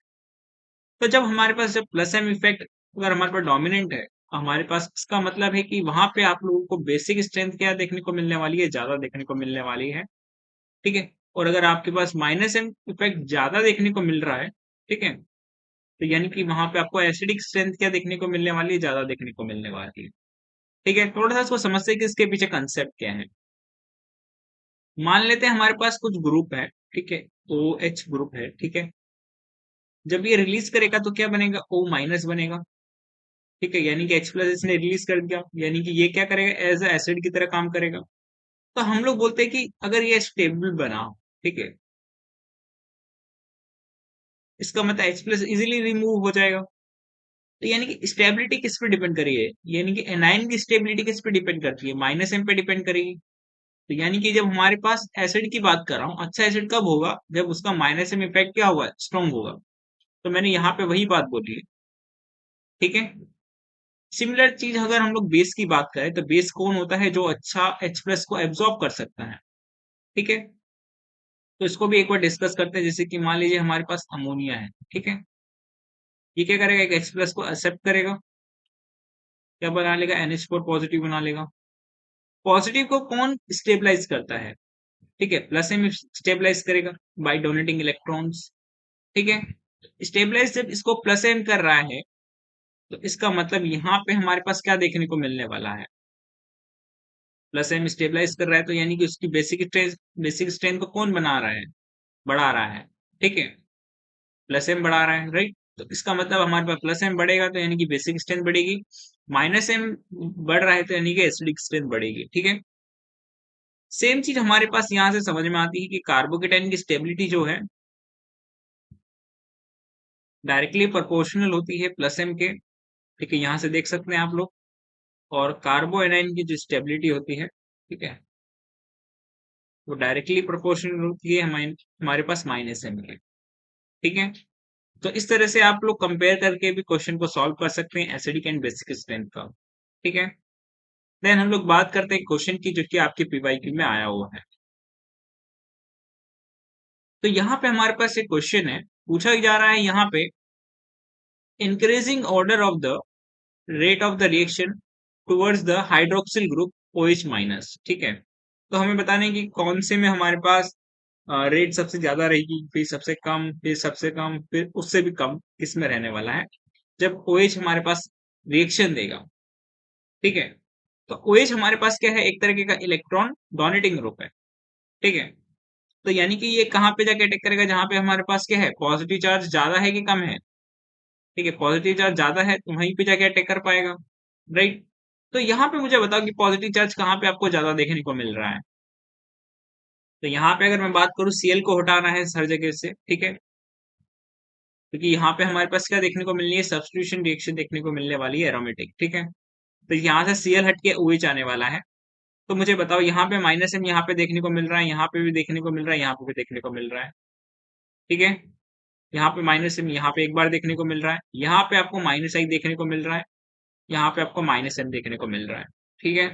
तो जब हमारे पास जब प्लस एम इफेक्ट अगर हमारे पास डोमिनेंट है, तो हमारे पास इसका मतलब है कि वहां पे आप लोगों को बेसिक स्ट्रेंथ क्या देखने को मिलने वाली है, ज्यादा देखने को मिलने वाली है, ठीक है। और अगर आपके पास माइनस एम इफेक्ट ज्यादा देखने को मिल रहा है, ठीक है, तो यानी कि वहां पे आपको एसिडिक स्ट्रेंथ क्या देखने को मिलने वाली है, ज्यादा देखने को मिलने वाली है, ठीक है। थोड़ा सा इसको समझते हैं कि इसके पीछे कंसेप्ट क्या है। मान लेते हैं हमारे पास कुछ ग्रुप है, ठीक है, OH ग्रुप है, ठीक है। जब ये रिलीज करेगा तो क्या बनेगा, O माइनस बनेगा, ठीक है। यानी कि H प्लस इसने रिलीज कर दिया, यानी कि ये क्या करेगा, एज एसिड की तरह काम करेगा। तो हम लोग बोलते हैं कि अगर ये स्टेबल बना, ठीक है, इसका मतलब H प्लस इजिली रिमूव हो जाएगा। तो यानी कि स्टेबिलिटी किस पे डिपेंड करी है, यानी कि एनाइन की स्टेबिलिटी किस पे डिपेंड करती है, माइनस एम पे डिपेंड करेगी। तो यानी कि जब हमारे पास एसिड की बात कर रहा हूँ, अच्छा एसिड कब होगा, जब उसका माइनस एम इफेक्ट क्या हुआ, स्ट्रॉन्ग होगा। तो मैंने यहाँ पे वही बात बोली है, ठीक है। सिमिलर चीज अगर हम लोग बेस की बात करें, तो बेस कौन होता है, जो अच्छा H प्लस को एब्जॉर्ब कर सकता है, ठीक है। तो इसको भी एक बार डिस्कस करते हैं। जैसे कि मान लीजिए हमारे पास अमोनिया है, ठीक है, ये क्या करेगा, एक H प्लस को एक्सेप्ट करेगा, क्या बना लेगा, NH4 पॉजिटिव बना लेगा। पॉजिटिव को कौन स्टेबलाइज करता है, ठीक है, प्लस एम स्टेबलाइज करेगा बाय डोनेटिंग इलेक्ट्रॉन्स, ठीक है। स्टेबलाइज जब इसको प्लस एम कर रहा है, तो इसका मतलब यहाँ पे हमारे पास क्या देखने को मिलने वाला है, प्लस एम स्टेबलाइज कर रहा है, तो यानी कि उसकी बेसिक स्ट्रेंथ को कौन बना रहा है, बढ़ा रहा है, ठीक है, प्लस एम बढ़ा रहा है, राइट। तो इसका मतलब हमारे पास प्लस एम बढ़ेगा तो यानी कि बेसिक स्ट्रेंथ बढ़ेगी, माइनस एम बढ़ रहा है तो यानी कि एसिडिक स्ट्रेंथ बढ़ेगी, ठीक है। सेम चीज हमारे पास यहाँ से समझ में आती है कि कार्बोकेटाइन की स्टेबिलिटी जो है डायरेक्टली प्रोपोर्शनल होती है प्लस एम के, ठीक है, यहाँ से देख सकते हैं आप लोग। और कार्बो एनाइन की जो स्टेबिलिटी होती है, ठीक है, वो डायरेक्टली प्रोपोर्शनल होती है हमारे हमारे पास माइनस एम के, ठीक है। तो इस तरह से आप लोग कंपेयर करके भी क्वेश्चन को सॉल्व कर सकते हैं एसिडिक एंड बेसिक स्ट्रेंथ का, ठीक है। देन हम लोग बात करते हैं क्वेश्चन की, जो कि आपके PYQ में आया हुआ है। तो यहाँ पे हमारे पास एक क्वेश्चन है, पूछा जा रहा है यहाँ पे, increasing order of the rate of the reaction towards the hydroxyl group OH minus. ठीक है, तो हमें बताना है कि कौन से में हमारे पास रेट सबसे ज्यादा रहेगी, फिर सबसे कम, फिर सबसे कम, फिर उससे भी कम किसमें रहने वाला है जब OH हमारे पास रिएक्शन देगा। ठीक है, तो OH हमारे पास क्या है, एक तरीके का इलेक्ट्रॉन डोनेटिंग ग्रुप है। ठीक है, तो यानी कि ये कहाँ पे जाके अटैक करेगा, जहां पे हमारे पास क्या है, पॉजिटिव चार्ज ज्यादा है कि कम है। ठीक है, पॉजिटिव चार्ज ज्यादा है तो वहीं पे जाके अटैक कर पाएगा। राइट, तो यहाँ पे मुझे बताओ कि पॉजिटिव चार्ज कहाँ पे आपको ज्यादा देखने को मिल रहा है। तो यहाँ पे अगर मैं बात करूँ, Cl को हटाना है हर जगह से। ठीक है, क्योंकि यहाँ पे हमारे पास क्या देखने को मिलनी है, सब्स्टिट्यूशन रिएक्शन देखने को मिलने वाली है, एरोमेटिक। ठीक है, तो यहाँ से Cl हट के OH आने वाला है। तो मुझे बताओ, यहाँ पे माइनस एम यहाँ पे देखने को मिल रहा है, यहाँ पे भी देखने को मिल रहा है, यहाँ पे भी देखने को मिल रहा है। ठीक है, यहाँ पे माइनस एम यहाँ पे एक बार देखने को मिल रहा है, यहाँ पे आपको माइनस आई देखने को मिल रहा है, यहाँ पे आपको माइनस एम देखने को मिल रहा है। ठीक है,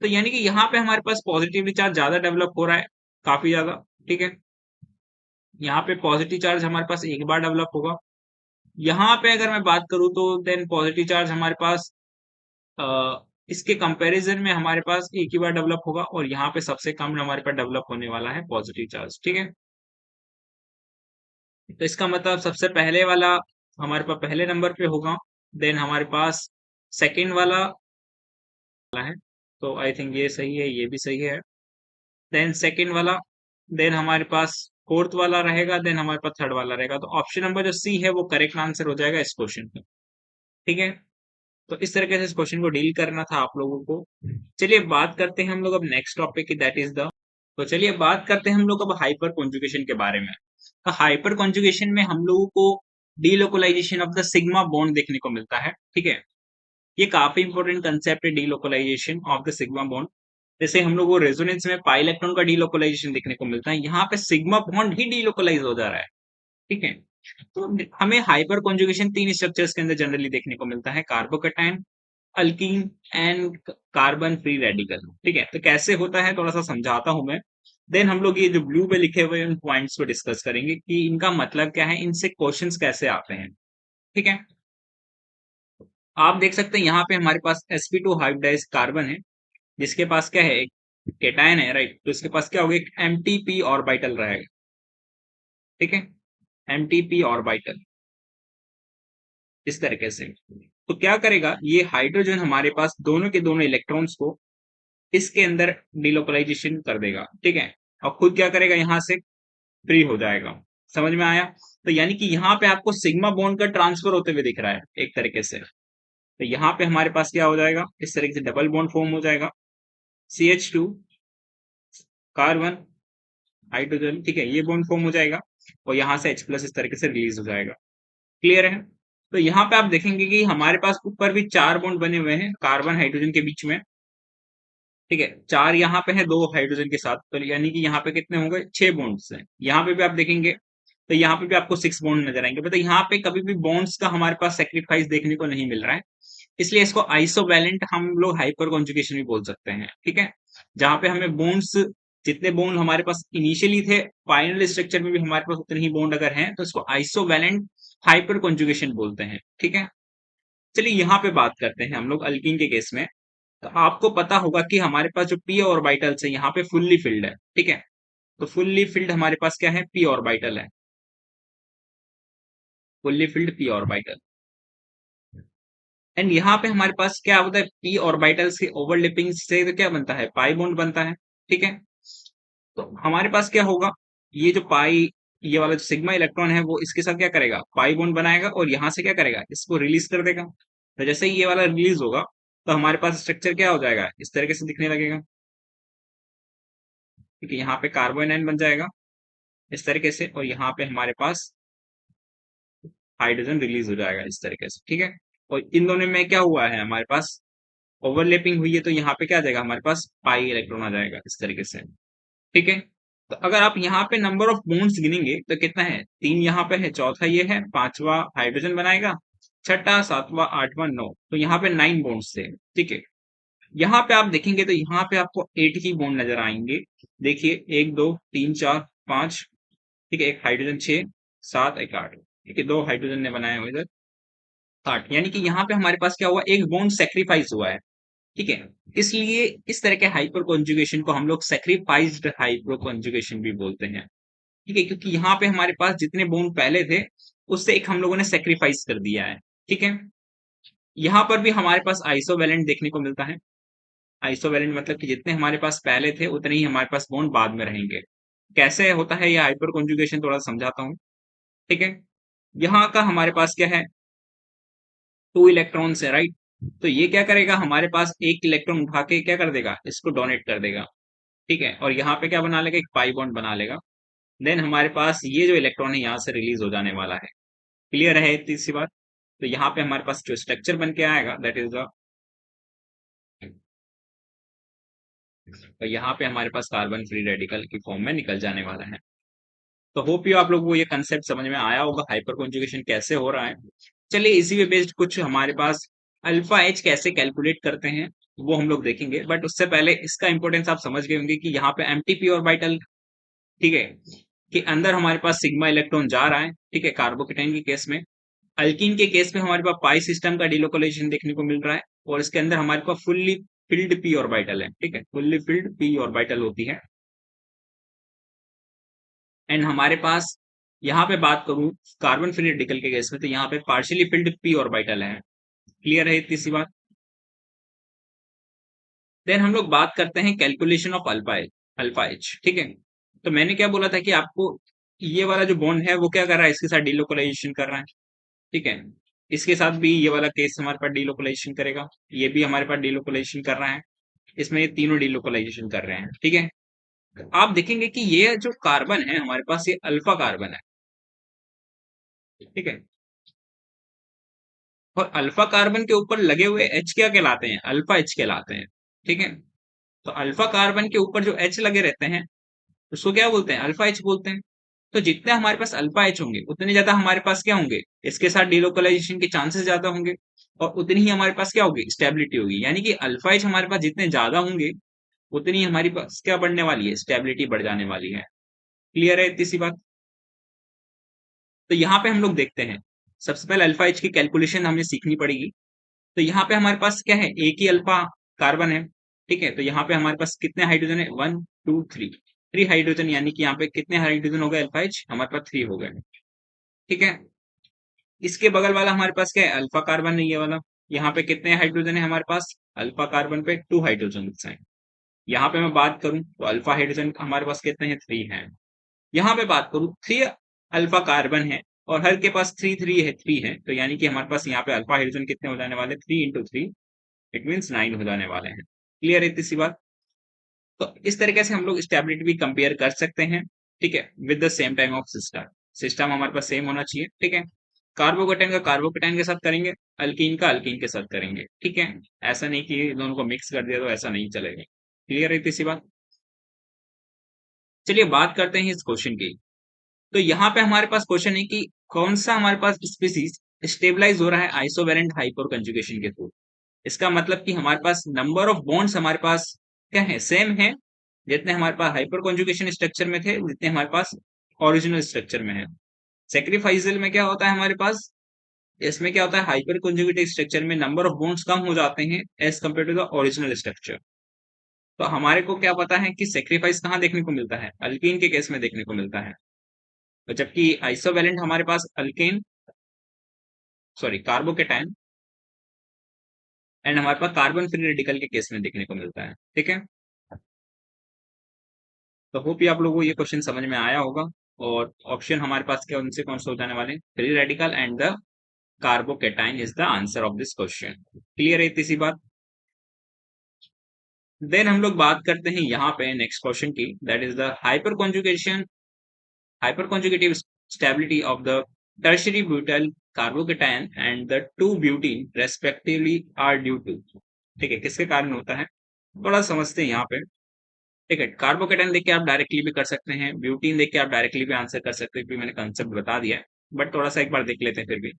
तो यानी कि यहाँ पे हमारे पास पॉजिटिव चार्ज ज्यादा डेवलप हो रहा है, काफी ज्यादा। ठीक है, यहाँ पे पॉजिटिव चार्ज हमारे पास एक बार डेवलप होगा। यहाँ पे अगर मैं बात करूँ तो देन पॉजिटिव चार्ज हमारे पास इसके कंपैरिजन में हमारे पास एक ही बार डेवलप होगा, और यहाँ पे सबसे कम हमारे पास डेवलप होने वाला है पॉजिटिव चार्ज। ठीक है, तो इसका मतलब सबसे पहले वाला हमारे पास पहले नंबर पे होगा, देन हमारे पास सेकंड वाला है। तो आई थिंक ये सही है, ये भी सही है। देन सेकंड वाला, देन हमारे पास फोर्थ वाला रहेगा, देन हमारे पास थर्ड वाला रहेगा। तो ऑप्शन नंबर जो सी है वो करेक्ट आंसर हो जाएगा इस क्वेश्चन का। ठीक है, तो इस तरीके से इस क्वेश्चन को डील करना था आप लोगों को। चलिए बात करते हैं हम लोग अब नेक्स्ट टॉपिक की, दैट इज द, तो चलिए बात करते हैं हम लोग अब हाइपर कॉन्जुगेशन के बारे में। तो हाइपर कॉन्जुगेशन में हम लोगों को delocalisation of the sigma bond देखने को मिलता है। ठीक है, ये काफी इंपॉर्टेंट कंसेप्ट है, delocalisation of the sigma bond. जैसे हम लोग को रेजोनेंस में पाई इलेक्ट्रॉन का डीलोकलाइजेशन देखने को मिलता है, यहाँ पे सिग्मा बॉन्ड ही डीलोकलाइज हो जा रहा है। ठीक है, तो हमें हाइपर कॉन्जुगेशन तीन स्ट्रक्चर्स के अंदर जनरली देखने को मिलता है, carbocation, alkyne and carbon free radical. ठीक है, तो कैसे होता है थोड़ा सा समझाता हूं मैं, देन हम लोग ये जो ब्लू पे लिखे हुए उन पॉइंट्स को डिस्कस करेंगे कि इनका मतलब क्या है, इनसे क्वेश्चंस कैसे आते हैं। ठीक है, आप देख सकते हैं यहाँ पे हमारे पास sp2 हाइब्रिडाइज्ड कार्बन है, जिसके पास क्या है, एक केटायन है। राइट, तो इसके पास क्या होगा, एक एमटीपी ऑर्बिटल रहेगा। ठीक है, एमटीपी ऑर्बिटल इस तरीके से। तो क्या करेगा, ये हाइड्रोजन हमारे पास दोनों के दोनों इलेक्ट्रॉन्स को इसके अंदर डिलोकलाइजेशन कर देगा। ठीक है, और खुद क्या करेगा, यहां से फ्री हो जाएगा। समझ में आया, तो यानी कि यहाँ पे आपको सिग्मा बॉन्ड का ट्रांसफर होते हुए दिख रहा है एक तरीके से। तो यहाँ पे हमारे पास क्या हो जाएगा, इस तरीके से डबल बॉन्ड फॉर्म हो जाएगा, CH2 कार्बन हाइड्रोजन। ठीक है, ये बॉन्ड फॉर्म हो जाएगा, और यहाँ से H प्लस इस तरीके से रिलीज हो जाएगा। क्लियर है, तो यहाँ पे आप देखेंगे कि हमारे पास ऊपर भी चार बॉन्ड बने हुए हैं कार्बन हाइड्रोजन के बीच में। ठीक है, चार यहाँ पे है, दो हाइड्रोजन के साथ, तो यानी कि यहाँ पे कितने होंगे, छह बॉन्ड्स हैं। यहाँ पे भी आप देखेंगे तो यहाँ पे भी आपको सिक्स बॉन्ड नजर आएंगे, मतलब यहाँ पे कभी भी बॉन्ड्स का हमारे पास सेक्रीफाइस देखने को नहीं मिल रहा है। इसलिए इसको आइसोवैलेंट हम लोग हाइपर कॉन्जुगेशन भी बोल सकते हैं। ठीक है, जहां पे हमें बॉन्ड्स, जितने बॉन्ड हमारे पास इनिशियली थे, फाइनल स्ट्रक्चर में भी हमारे पास उतने ही बॉन्ड अगर हैं, तो इसको आइसोवैलेंट हाइपर कॉन्जुगेशन बोलते हैं। ठीक है, चलिए यहाँ पे बात करते हैं हम लोग अल्कीन के केस में। तो आपको पता होगा कि हमारे पास जो पी ऑर्बिटल्स है यहाँ पे फुल्ली फिल्ड है। ठीक है, तो फुल्ली फिल्ड हमारे पास क्या है, पी ऑर्बिटल है, fully filled P orbital. And यहाँ पे हमारे पास क्या होता है, पी ऑर्बिटल्स के ओवरलैपिंग से तो क्या बनता है, पाई बॉन्ड बनता है। ठीक है, तो हमारे पास क्या होगा, ये जो पाई, ये वाला जो सिग्मा इलेक्ट्रॉन है वो इसके साथ क्या करेगा, पाई बॉन्ड बनाएगा, और यहाँ से क्या करेगा, इसको रिलीज कर देगा। तो जैसे ही ये वाला रिलीज होगा, तो हमारे पास स्ट्रक्चर क्या हो जाएगा, इस तरीके से दिखने लगेगा। ठीक है, यहाँ पे कार्बोनाइन बन जाएगा इस तरीके से, और यहाँ पे हमारे पास हाइड्रोजन रिलीज हो जाएगा इस तरीके से। ठीक है, और इन दोनों में क्या हुआ है, हमारे पास ओवरलैपिंग हुई है, तो यहाँ पे क्या आ जाएगा, हमारे पास पाई इलेक्ट्रॉन आ जाएगा इस तरीके से। ठीक है, तो अगर आप यहाँ पे नंबर ऑफ बॉन्ड्स गिनेंगे तो कितना है, तीन यहाँ पे है, चौथा ये है, पांचवा हाइड्रोजन बनाएगा, छठा, सातवां, आठवां, नौ, तो यहाँ पे 9 बॉन्ड्स थे। ठीक है, यहाँ पे आप देखेंगे तो यहाँ पे आपको 8 ही बॉन्ड नजर आएंगे। देखिए, एक, दो, तीन, चार, पांच। ठीक है, एक हाइड्रोजन, छह, सात, एक, आठ। ठीक है, दो हाइड्रोजन ने बनाया हुआ इधर, आठ। यानी कि यहाँ पे हमारे पास क्या हुआ, एक बॉन्ड सेक्रीफाइस हुआ है। ठीक है। इसलिए इस तरह के हाइपर कॉन्जुगेशन को हम लोग सेक्रीफाइस्ड हाइपर कॉन्जुगेशन भी बोलते हैं। ठीक है, क्योंकि यहाँ पे हमारे पास जितने बॉन्ड पहले थे उससे एक हम लोगों ने सेक्रीफाइस कर दिया है। ठीक है। यहाँ पर भी हमारे पास आइसोवेलेंट देखने को मिलता है। आइसोवेलेंट मतलब कि जितने हमारे पास पहले थे उतने ही हमारे पास बॉन्ड बाद में रहेंगे। कैसे होता है ये हाइपर कॉन्जुगेशन, थोड़ा समझाता हूँ। ठीक है। यहाँ का हमारे पास क्या है, 2 इलेक्ट्रॉन्स है, राइट। तो ये क्या करेगा, हमारे पास एक इलेक्ट्रॉन उठा के क्या कर देगा, इसको डोनेट कर देगा। ठीक है, और यहाँ पे क्या बना लेगा, एक पाई बॉन्ड बना लेगा। देन हमारे पास ये जो इलेक्ट्रॉन है यहाँ से रिलीज हो जाने वाला है। क्लियर है इतनी सी बात। तो यहाँ पे हमारे पास जो स्ट्रक्चर बन के आएगा दैट इज द, तो यहाँ पे हमारे पास कार्बन फ्री रेडिकल की फॉर्म में निकल जाने वाला है। तो होप यू आप लोग को ये कंसेप्ट समझ में आया होगा, हाइपर कॉन्जुगेशन कैसे हो रहा है। चलिए इसी पे बेस्ड कुछ हमारे पास अल्फा एच कैसे कैलकुलेट करते हैं वो हम लोग देखेंगे, बट उससे पहले इसका इंपॉर्टेंस आप समझ गए होंगे कि यहाँ पे एमटीपी ऑर्बिटल, ठीक है, कि अंदर हमारे पास सिग्मा इलेक्ट्रॉन जा रहा है। ठीक है, कार्बोकेटाइन के केस में। अल्कीन के केस में हमारे पास पाई सिस्टम का डिलोकलाइजेशन देखने को मिल रहा है, और इसके अंदर हमारे पास फुल्ली फिल्ड पी ऑर्बिटल है। ठीक है, फुल्ली फिल्ड पी ऑर्बिटल होती है। एंड हमारे पास यहाँ पे बात करूं कार्बन फ्री रेडिकल के केस में, तो यहाँ पे पार्शियली फिल्ड पी ऑर्बिटल है। क्लियर है इतनी सी बात। देन हम लोग बात करते हैं calculation of alpha H. Alpha H, ठीक है। तो मैंने क्या बोला था कि आपको ये वाला जो बॉन्ड है वो क्या कर रहा है, इसके साथ डिलोकलाइजेशन कर रहा है। ठीक है, इसके साथ भी ये वाला केस हमारे पास डिलोकलाइजेशन करेगा, ये भी हमारे पास डिलोकलाइजेशन कर रहा है। इसमें ये तीनों डिलोकलाइजेशन कर रहे हैं। ठीक है, आप देखेंगे कि ये जो कार्बन है हमारे पास, ये अल्फा कार्बन है। ठीक है, और अल्फा कार्बन के ऊपर लगे हुए एच क्या कहलाते हैं, अल्फा एच कहलाते हैं। ठीक है, तो अल्फा कार्बन के ऊपर जो एच लगे रहते हैं उसको क्या बोलते हैं, अल्फा एच बोलते हैं। तो जितने हमारे पास अल्फा एच होंगे उतने ज्यादा हमारे पास क्या होंगे, इसके साथ डिलोकलाइजेशन के चांसेस ज्यादा होंगे, और उतनी ही हमारे पास क्या होगी, स्टेबिलिटी होगी। यानी कि अल्फा एच हमारे पास जितने ज्यादा होंगे उतनी ही हमारी पास क्या बढ़ने वाली है, स्टेबिलिटी बढ़ जाने वाली है। क्लियर है इतनी सी बात। तो यहाँ पे हम लोग देखते हैं, सबसे पहले अल्फा एच की कैलकुलेशन हमें सीखनी पड़ेगी। तो यहाँ पे हमारे पास क्या है, एक ही अल्फा कार्बन है। ठीक है, तो यहाँ पे हमारे पास कितने हाइड्रोजन है, 1 2 3, 3 हाइड्रोजन। यानी कि यहाँ पे कितने हाइड्रोजन हो गए, अल्फा एच हमारे पास 3 हो गए। ठीक है, इसके बगल वाला हमारे पास क्या है, अल्फा कार्बन है ये वाला। यहाँ पे कितने हाइड्रोजन है हमारे पास, अल्फा कार्बन पे 2 हाइड्रोजन है। यहाँ पे मैं बात करूं तो अल्फा हाइड्रोजन हमारे पास कितने हैं, 3 हैं। यहाँ पे बात करूं 3 अल्फा कार्बन है, और हर के पास 3 3 है, 3 है। तो यानी कि हमारे पास यहाँ पे अल्फा हाइड्रोजन कितने हो जाने वाले, 3 × 3, इट मीन्स 9 हो जाने वाले हैं। क्लियर है इतनी सी बात। तो इस तरीके से हम लोग स्टेबिलिटी भी कंपेयर कर सकते हैं। ठीक है, with the same time of system, system हमारे पास सेम होना चाहिए। ठीक है, कार्बोकेटाइन का कार्बोकेटाइन के साथ करेंगे, अल्कीन का अल्कीन के साथ करेंगे। ठीक है, ऐसा नहीं कि दोनों को मिक्स कर दिया तो ऐसा नहीं चलेगा। क्लियर है इतनी सी बात। चलिए बात करते हैं इस क्वेश्चन की। तो यहाँ पे हमारे पास क्वेश्चन है कि कौन सा हमारे पास स्पीसीज स्टेबलाइज हो रहा है आइसोवेलेंट हाइपर कंजुगेशन के थ्रू। इसका मतलब कि हमारे पास नंबर ऑफ बॉन्ड्स हमारे पास क्या है, सेम है, जितने हमारे पास हाइपर कॉन्जुगेशन स्ट्रक्चर में थे जितने हमारे पास ओरिजिनल स्ट्रक्चर में है। सेक्रीफाइसल में क्या होता है हमारे पास, इसमें क्या होता है, हाइपर कॉन्जुगेटेड स्ट्रक्चर में नंबर ऑफ बॉन्ड्स कम हो जाते हैं as compared to the original structure. तो हमारे को क्या पता है कि सेक्रीफाइस कहाँ देखने को मिलता है, अल्कीन के केस में देखने को मिलता है। तो जबकि आइसोवेलेंट हमारे पास अल्केन, सॉरी कार्बोकेटाइन, एंड हमारे पास कार्बन फ्री रेडिकल के केस में देखने को मिलता है। ठीक है, तो होप ये आप लोगों को ये क्वेश्चन समझ में आया होगा। और ऑप्शन हमारे पास क्या उनसे कौन से हो जाने वाले, free radical and the carbocation is the answer of this question. Clear है इतनी सी बात। देन हम लोग बात करते हैं यहाँ पे नेक्स्ट क्वेश्चन की, that is the hyperconjugation, hyperconjugative stability of the tertiary butyl carbocation and the 2 butene respectively are due to. ठीक है, किसके कारण होता है, थोड़ा समझते हैं यहाँ पे। ठीक है, कार्बोकेटाइन देख के आप डायरेक्टली भी कर सकते हैं, ब्यूटीन देख के आप डायरेक्टली भी आंसर कर सकते हैं, क्योंकि मैंने कंसेप्ट बता दिया है। बट थोड़ा सा एक बार देख लेते हैं फिर भी।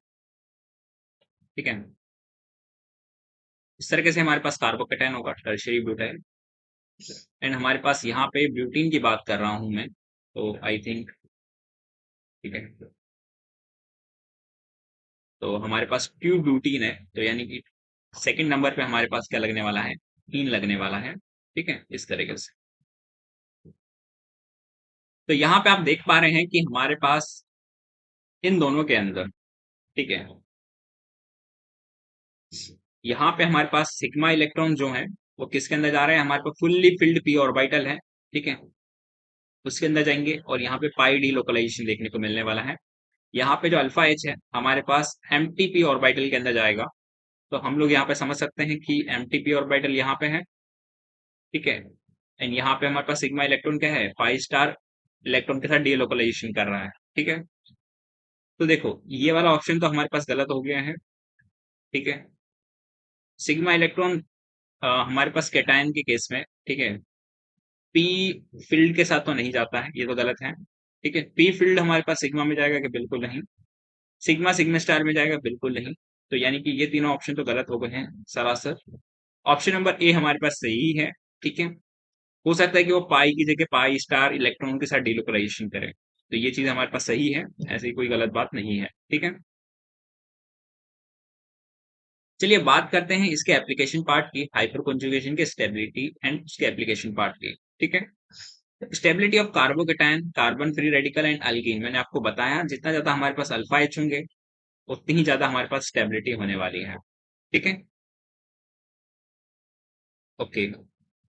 ठीक है, इस तरीके से हमारे पास कार्बोकेटाइन होगा, टर्शियरी ब्यूटाइल, एंड हमारे पास यहाँ पे ब्यूटीन की बात कर रहा हूं मैं, तो आई थिंक, ठीक है, तो हमारे पास 2 ब्यूटीन है। तो यानी कि सेकंड नंबर पे हमारे पास क्या लगने वाला है, 3 लगने वाला है, ठीक है, इस तरीके से। तो यहाँ पे आप देख पा रहे हैं कि हमारे पास इन दोनों के अंदर, ठीक है, यहाँ पे हमारे पास सिग्मा इलेक्ट्रॉन जो है वो किसके अंदर जा रहे हैं, हमारे पास फुल्ली फिल्ड पी ऑर्बिटल है, ठीक है, उसके अंदर जाएंगे और यहाँ पे पाई डी लोकलाइजेशन देखने को मिलने वाला है। यहाँ पे जो अल्फा एच है हमारे पास एम टी पी ऑर्बिटल के अंदर जाएगा। तो हम लोग यहाँ पे समझ सकते हैं कि एम टी पी ऑर्बिटल यहाँ पे है, ठीक है, एंड यहाँ पे हमारे पास सिग्मा इलेक्ट्रॉन क्या है, पाई स्टार इलेक्ट्रॉन के साथ डी लोकलाइजेशन कर रहा है, ठीक है। तो देखो ये वाला ऑप्शन तो हमारे पास गलत हो गया है, ठीक है। सिग्मा इलेक्ट्रॉन हमारे पास कैटायन के केस में, ठीक है, पी फील्ड के साथ तो नहीं जाता है, ये तो गलत है, ठीक है। पी फील्ड हमारे पास सिग्मा में जाएगा कि बिल्कुल नहीं, सिग्मा सिग्मा स्टार में जाएगा बिल्कुल नहीं। तो यानी कि ये तीनों ऑप्शन तो गलत हो गए हैं सरासर। ऑप्शन नंबर ए हमारे पास सही है, ठीक है। हो सकता है कि वो पाई की जगह पाई स्टार इलेक्ट्रॉन के साथ डिलोकलाइजेशन करे, तो ये चीज हमारे पास सही है, ऐसी कोई गलत बात नहीं है, ठीक है। चलिए बात करते हैं इसके एप्लीकेशन पार्ट की, हाइपर कंजुगेशन के स्टेबिलिटी एंड उसके एप्लीकेशन पार्ट की, ठीक है। Stability of carbocation, carbon free radical and alkyne, मैंने आपको बताया जितना ज्यादा हमारे पास अल्फा एच होंगे उतनी ही ज्यादा हमारे पास स्टेबिलिटी होने वाली है, ठीक है। ओके,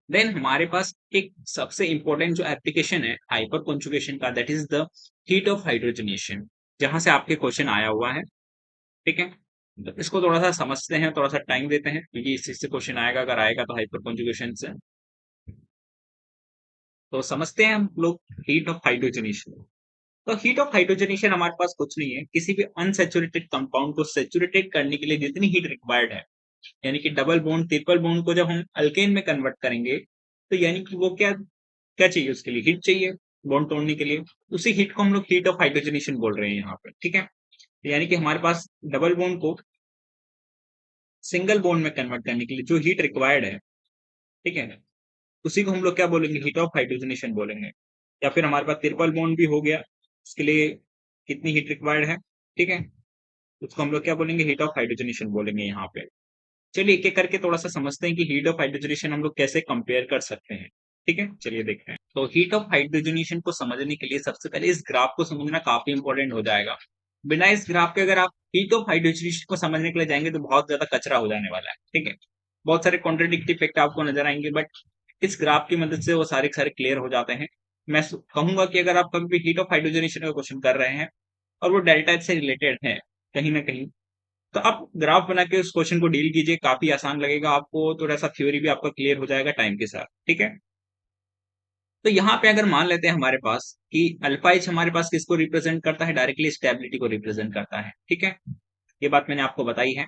देन हमारे पास एक सबसे इंपॉर्टेंट जो एप्लीकेशन है हाइपर कंजुगेशन का, that is the heat of hydrogenation, जहां से आपके क्वेश्चन आया हुआ है, ठीक है। तो इसको थोड़ा सा समझते हैं, थोड़ा सा टाइम देते हैं, क्योंकि इस चीज से क्वेश्चन आएगा, अगर आएगा तो हाइपर कंजुगेशन से। तो समझते हैं हम लोग हीट ऑफ हाइड्रोजनेशन। तो हीट ऑफ हाइड्रोजनेशन हमारे पास कुछ नहीं है, किसी भी अनसेचुरेटेड कंपाउंड को सेचुरेटेड करने के लिए जितनी हीट रिक्वायर्ड है, यानी कि डबल बॉन्ड ट्रिपल बॉन्ड को जब हम अल्केन में कन्वर्ट करेंगे, तो यानी कि वो क्या क्या चाहिए, उसके लिए हीट चाहिए बॉन्ड तोड़ने के लिए। उसी हीट को हम लोग हीट ऑफ हाइड्रोजनेशन बोल रहे हैं यहाँ पे, ठीक है। यानी कि हमारे पास डबल बॉन्ड को सिंगल बॉन्ड में कन्वर्ट करने के लिए जो हीट रिक्वायर्ड है, ठीक है, उसी को हम लोग क्या बोलेंगे, हीट ऑफ हाइड्रोजनेशन बोलेंगे। या फिर हमारे पास ट्रिपल बॉन्ड भी हो गया, उसके लिए कितनी हीट रिक्वायर्ड है, ठीक है, उसको हम लोग क्या बोलेंगे, हीट ऑफ हाइड्रोजनेशन बोलेंगे यहाँ पे। चलिए एक एक करके थोड़ा सा समझते हैं कि हीट ऑफ हाइड्रोजनेशन हम लोग कैसे कंपेयर कर सकते हैं, ठीक है, चलिए देखते हैं। तो हीट ऑफ हाइड्रोजनेशन को समझने के लिए सबसे पहले इस ग्राफ को समझना काफी इंपॉर्टेंट हो जाएगा। बिना इस ग्राफ के अगर आप हीट ऑफ हाइड्रोजनेशन को समझने के लिए जाएंगे तो बहुत ज्यादा कचरा हो जाने वाला है, ठीक है। बहुत सारे कॉन्ट्रेडिक्टिव फैक्ट आपको नजर आएंगे, बट इस ग्राफ की मदद से वो सारे के सारे क्लियर हो जाते हैं। मैं कहूंगा कि अगर आप कभी भी हीट ऑफ हाइड्रोजनेशन का क्वेश्चन कर रहे हैं और वो डेल्टा एच से रिलेटेड है कहीं ना कहीं, तो आप ग्राफ बना के उस क्वेश्चन को डील कीजिए, काफी आसान लगेगा आपको, थोड़ा सा थ्योरी भी आपका क्लियर हो जाएगा टाइम के साथ, ठीक है। तो यहाँ पे अगर मान लेते हैं हमारे पास कि अल्फा एच हमारे पास किसको रिप्रेजेंट करता है, डायरेक्टली स्टेबिलिटी को रिप्रेजेंट करता है, ठीक है। ये बात मैंने आपको बताई है।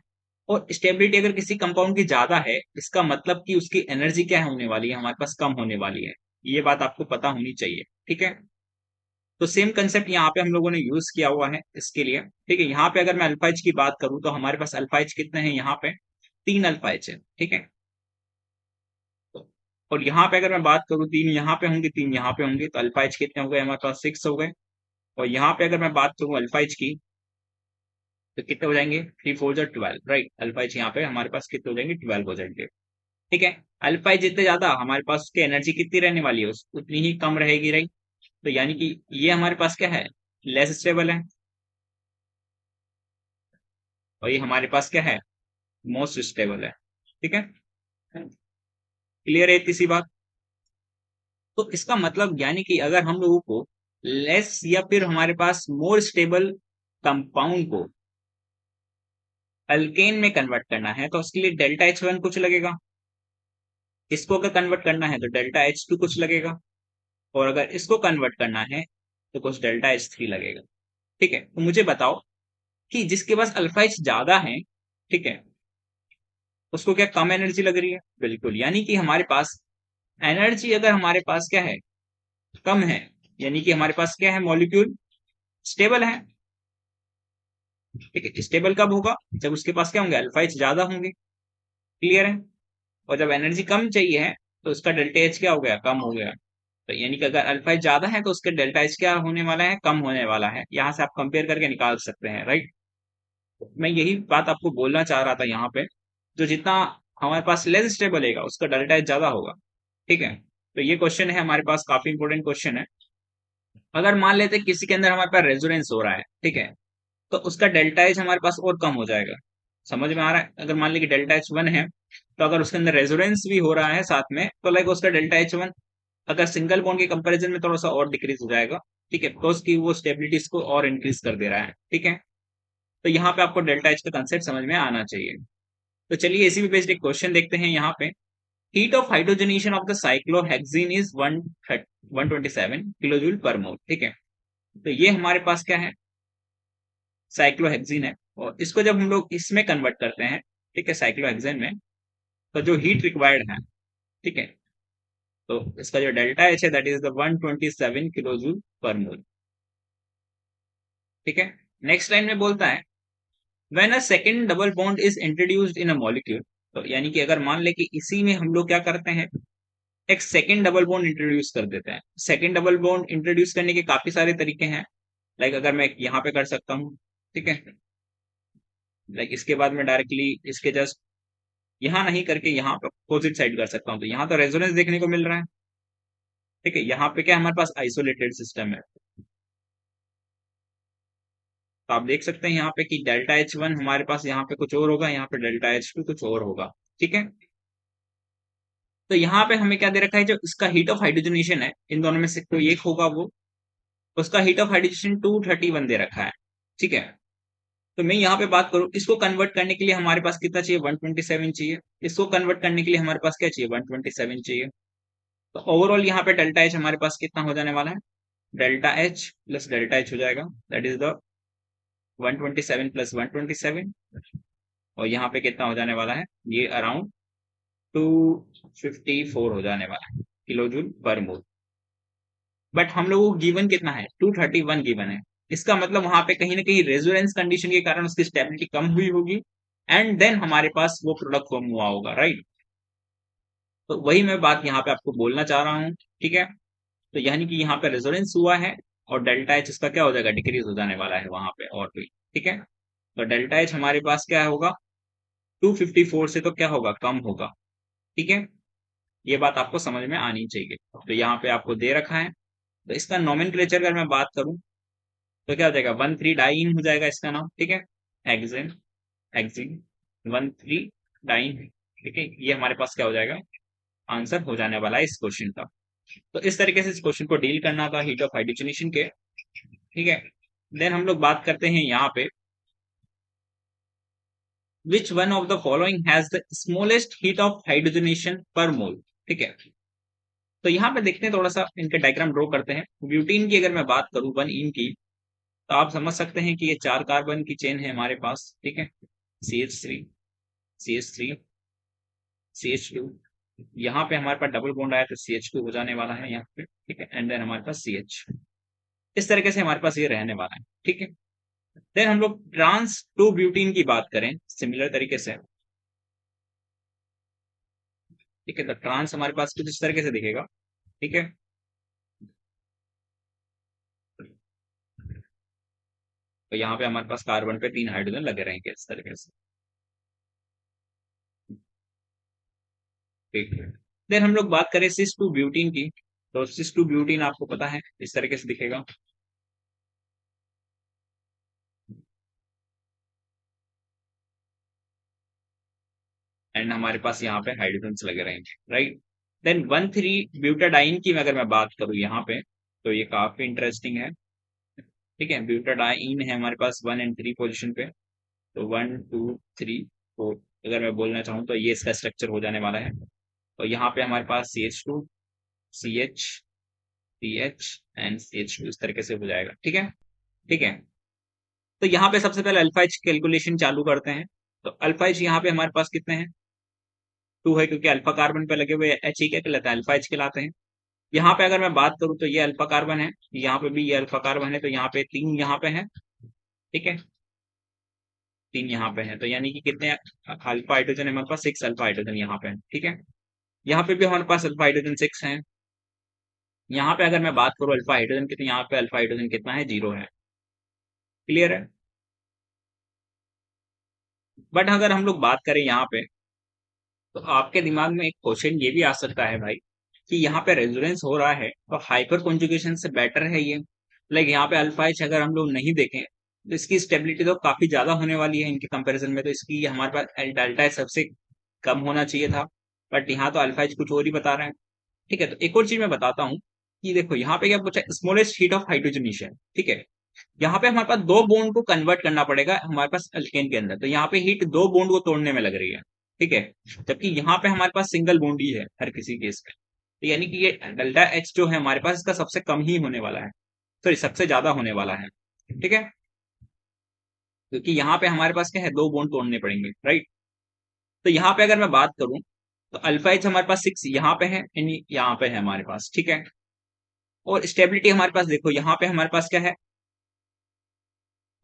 और स्टेबिलिटी अगर किसी कंपाउंड की ज्यादा है, इसका मतलब कि उसकी एनर्जी क्या होने वाली है, हमारे पास कम होने वाली है। ये बात आपको पता होनी चाहिए, ठीक है। तो सेम कंसेप्ट यहाँ पे हम लोगों ने यूज किया हुआ है इसके लिए, ठीक है। यहाँ पे अगर मैं अल्फा एच की बात करूं तो हमारे पास अल्फा एच कितने हैं, यहाँ पे 3 अल्फा एच है, ठीक है। और यहाँ पे अगर मैं बात करूँ 3 यहाँ पे होंगे 3 यहाँ पे होंगे, तो अल्फा एच कितने हो गए, हमारे पास 6 हो गए। और यहाँ पे अगर मैं बात करूँ अल्फा एच की, तो कितने हो जाएंगे, 3 4 12, राइट। अल्फा एच यहाँ पे हमारे पास कितने हो जाएंगे, 12 हो जाएंगे, ठीक है। अल्फा एच जितने ज्यादा हमारे पास उसकी एनर्जी कितनी रहने वाली है, उतनी ही कम रहेगी, राइट। तो यानी कि ये हमारे पास क्या है, लेस स्टेबल है, और ये हमारे पास क्या है, मोस्ट स्टेबल है, ठीक है। क्लियर है इतनी सी बात। तो इसका मतलब यानी कि अगर हम लोगों को लेस या फिर हमारे पास मोर स्टेबल कंपाउंड को अल्केन में कन्वर्ट करना है तो उसके लिए डेल्टा एच वन कुछ लगेगा, इसको अगर कन्वर्ट करना है तो डेल्टा एच टू कुछ लगेगा, और अगर इसको कन्वर्ट करना है तो कुछ डेल्टा एच थ्री लगेगा, ठीक है। तो मुझे बताओ कि जिसके पास अल्फा एच ज्यादा है, ठीक है, उसको क्या कम एनर्जी लग रही है, बिल्कुल। यानी कि हमारे पास एनर्जी अगर हमारे पास क्या है, कम है, यानी कि हमारे पास क्या है, मॉलिक्यूल स्टेबल है, ठीक है। स्टेबल कब होगा, जब उसके पास क्या होंगे, अल्फा एच ज्यादा होंगे, क्लियर है। और जब एनर्जी कम चाहिए है तो उसका डेल्टा एच क्या हो गया, कम हो गया। तो यानी कि अगर अल्फा एच ज्यादा है तो उसका डेल्टा एच क्या होने वाला है, कम होने वाला है। यहाँ से आप कंपेयर करके निकाल सकते हैं, राइट। मैं यही बात आपको बोलना चाह रहा था यहाँ पे, जो जितना हमारे पास लेस स्टेबल रहेगा, उसका डेल्टा एच ज्यादा होगा। ठीक है, तो ये क्वेश्चन है हमारे पास, काफी इंपॉर्टेंट क्वेश्चन है। अगर मान लेते किसी के अंदर हमारे पास रेजोनेंस हो रहा है, ठीक है, तो उसका डेल्टा एच हमारे पास और कम हो जाएगा। समझ में आ रहा है? अगर मान ली कि डेल्टा एच वन है, तो अगर उसके अंदर रेजोनेंस भी हो रहा है साथ में, तो लाइक उसका डेल्टा एच वन अगर सिंगल बॉन्ड के कंपैरिजन में थोड़ा सा और डिक्रीज हो जाएगा। ठीक है, बिकॉज की वो स्टेबिलिटी को और इंक्रीज कर दे रहा है। ठीक है, तो यहाँ पे आपको डेल्टा एच का कंसेप्ट समझ में आना चाहिए। तो चलिए इसी पे बेस्ड एक क्वेश्चन देखते हैं यहाँ पे। Heat of hydrogenation of the cyclohexene is 127 kilo joule per mole. ठीक है, तो ये हमारे पास क्या है, साइक्लोहेक्सीन है, और इसको जब हम लोग इसमें कन्वर्ट करते हैं, ठीक है, साइक्लोहेक्सेन में, तो जो हीट रिक्वायर्ड है, ठीक है, तो इसका जो डेल्टा एच है that is the 127 kilo joule per mole. ठीक है, नेक्स्ट लाइन में बोलता है when a second double bond is introduced in a molecule. तो यानी कि अगर मान ले कि इसी में हम लोग क्या करते हैं, एक सेकंड डबल बॉन्ड इंट्रोड्यूस कर देते हैं। सेकंड डबल बॉन्ड इंट्रोड्यूस करने के काफी सारे तरीके हैं। लाइक अगर मैं यहाँ पे कर सकता हूँ, ठीक है, लाइक इसके बाद में डायरेक्टली इसके जस्ट यहाँ नहीं करके यहाँ पे अपोजिट साइड कर सकता हूँ, तो यहाँ तो रेजोनेंस देखने को मिल रहा है। ठीक है, यहाँ पे क्या हमारे पास आइसोलेटेड सिस्टम है, तो आप देख सकते हैं यहाँ पे कि डेल्टा एच वन हमारे पास यहाँ पे कुछ और होगा, यहाँ पे डेल्टा एच टू कुछ और होगा। ठीक है, तो यहाँ पे हमें क्या दे रखा है, जो इसका हीट ऑफ हाइड्रोजनेशन है इन दोनों में से कोई एक होगा, वो उसका हीट ऑफ हाइड्रोजनेशन 231 दे रखा है। ठीक है, तो मैं यहाँ पे बात करूँ, इसको कन्वर्ट करने के लिए हमारे पास कितना चाहिए, 127 चाहिए। इसको कन्वर्ट करने के लिए हमारे पास क्या चाहिए, 127 चाहिए। तो ओवरऑल यहाँ पे डेल्टा एच हमारे पास कितना हो जाने वाला है, delta H plus delta H हो जाएगा, दैट इज द 127 प्लस 127, और यहाँ पे कितना हो जाने वाला है, ये अराउंड 254 हो जाने वाला है kilo joule per mole. But हम लोगों को गिवन कितना है, 231 गिवन है। इसका मतलब वहां पे कहीं ना कहीं रेजोनेंस कंडीशन के कारण उसकी स्टेबिलिटी कम हुई होगी, एंड देन हमारे पास वो प्रोडक्ट फॉर्म हुआ होगा, राइट। तो वही मैं बात यहाँ पे आपको बोलना चाह रहा हूँ। ठीक है, तो यानी कि यहाँ पे रेजोनेंस हुआ है, और डेल्टा एच इसका क्या हो जाएगा, डिक्रीज हो जाने वाला है वहां पे और भी। ठीक है, तो डेल्टा एच हमारे पास क्या होगा, 254 से तो क्या होगा, कम होगा। ठीक है, ये बात आपको समझ में आनी चाहिए। तो यहाँ पे आपको दे रखा है, तो इसका नोमेनक्लेचर अगर मैं बात करूं, तो क्या हो जाएगा, 13 डाइन हो जाएगा इसका नाम। ठीक है, एक्सिन, एक्सिन 13 डाइन। ठीक है, ये हमारे पास क्या हो जाएगा, आंसर हो जाने वाला है इस क्वेश्चन का। तो इस तरीके से इस क्वेश्चन को डील करना था हीट ऑफ हाइड्रोजनेशन के। ठीक है, देन हम लोग बात करते हैं यहाँ पे, which one of the following has the smallest heat of hydrogenation पर मोल। ठीक है, तो यहाँ पे देखते हैं, थोड़ा सा इनके डायग्राम ड्रॉ करते हैं। ब्यूटीन की अगर मैं बात करूं, वन इन की, तो आप समझ सकते हैं कि ये 4 कार्बन की चेन है हमारे पास। ठीक है, CH3, CH3, CH2, यहाँ पे हमारे पास डबल बॉन्ड आया तो CH2 हो जाने वाला है यहाँ पे। ठीक है, एंड देन हमारे पास CH, इस तरीके से हमारे पास ये रहने वाला है। ठीक है, देन हम लोग ट्रांस टू ब्यूटीन की बात करें सिमिलर तरीके से। ठीक है, तो ट्रांस हमारे पास कुछ इस तरीके से दिखेगा। ठीक है, तो यहाँ पे हमारे पास कार्बन पे 3 हाइड्रोजन लगे रहेंगे इस तरीके से। ठीक है, देन हम लोग बात करें सिस टू ब्यूटीन की, तो सिस टू ब्यूटीन आपको पता है इस तरीके से दिखेगा। एंड हमारे पास यहाँ पे हाइड्रोजन लगे रहेंगे, राइट। देन 1,3 ब्यूटाडाइन की अगर मैं बात करूँ यहाँ पे, तो ये काफी इंटरेस्टिंग है। ठीक है, ब्यूटाडाइन है हमारे पास 1 और 3 पोजिशन पे, तो 1 2 3 4 अगर मैं बोलना चाहूँ तो ये इसका स्ट्रक्चर हो जाने वाला है। तो यहाँ पे हमारे पास CH2, CH, CH and CH2 इस तरीके से हो जाएगा। ठीक है, ठीक है, तो यहाँ पे सबसे पहले अल्फा एच कैलकुलेशन चालू करते हैं। तो अल्फा एच यहाँ पे हमारे पास कितने हैं, 2 है, क्योंकि अल्फा कार्बन पे लगे हुए एच ही क्या कहलाता है, अल्फा एच कहलाते हैं। यहाँ पे अगर मैं बात करूँ तो ये अल्फा कार्बन है, यहाँ पे भी ये अल्फा कार्बन है, तो यहाँ पे 3 यहाँ पे है। ठीक है, 3 यहाँ पे है, तो यानी कि कितने अल्फा हाइड्रोजन है हमारे पास, 6 अल्फा हाइड्रोजन यहाँ पे है। ठीक है, यहाँ पे भी हमारे पास अल्फा हाइड्रोजन 6 है। यहाँ पे अगर मैं बात करूँ अल्फा हाइड्रोजन कितने, यहाँ पे अल्फा हाइड्रोजन कितना है, 0 है। क्लियर है। बट अगर हम लोग बात करें यहाँ पे, तो आपके दिमाग में एक क्वेश्चन ये भी आ सकता है भाई कि यहाँ पे रेजोनेंस हो रहा है तो हाइपर कॉन्जुगेशन से बेटर है ये। लाइक यहाँ पे अल्फा एच अगर हम लोग नहीं देखें तो इसकी स्टेबिलिटी तो काफी ज्यादा होने वाली है इनके कंपैरिजन में, तो इसकी हमारे पास डेल्टा एच सबसे कम होना चाहिए था, बट यहाँ तो अल्फा एच कुछ और ही बता रहे हैं। ठीक है, तो एक और चीज मैं बताता हूँ कि देखो यहाँ पे क्या पूछा, स्मॉलेस्ट हीट ऑफ हाइड्रोजनेशन। ठीक है, यहाँ पे हमारे पास दो बॉन्ड को कन्वर्ट करना पड़ेगा हमारे पास अल्केन के अंदर, तो यहाँ पे हीट दो बॉन्ड को तोड़ने में लग रही है। ठीक है, जबकि यहाँ पे हमारे पास सिंगल बॉन्ड ही है हर किसी केस में, तो यानी कि ये डेल्टा एच जो है हमारे पास इसका सबसे कम ही होने वाला है, सॉरी सबसे ज्यादा होने वाला है। ठीक है, क्योंकि यहाँ पे हमारे पास क्या है, दो बॉन्ड तोड़ने पड़ेंगे, राइट। तो यहाँ पे अगर मैं बात करूं तो अल्फा एच हमारे पास 6 यहाँ पे है, यानी यहाँ पे है हमारे पास। ठीक है, और स्टेबिलिटी हमारे पास देखो यहाँ पे हमारे पास क्या है,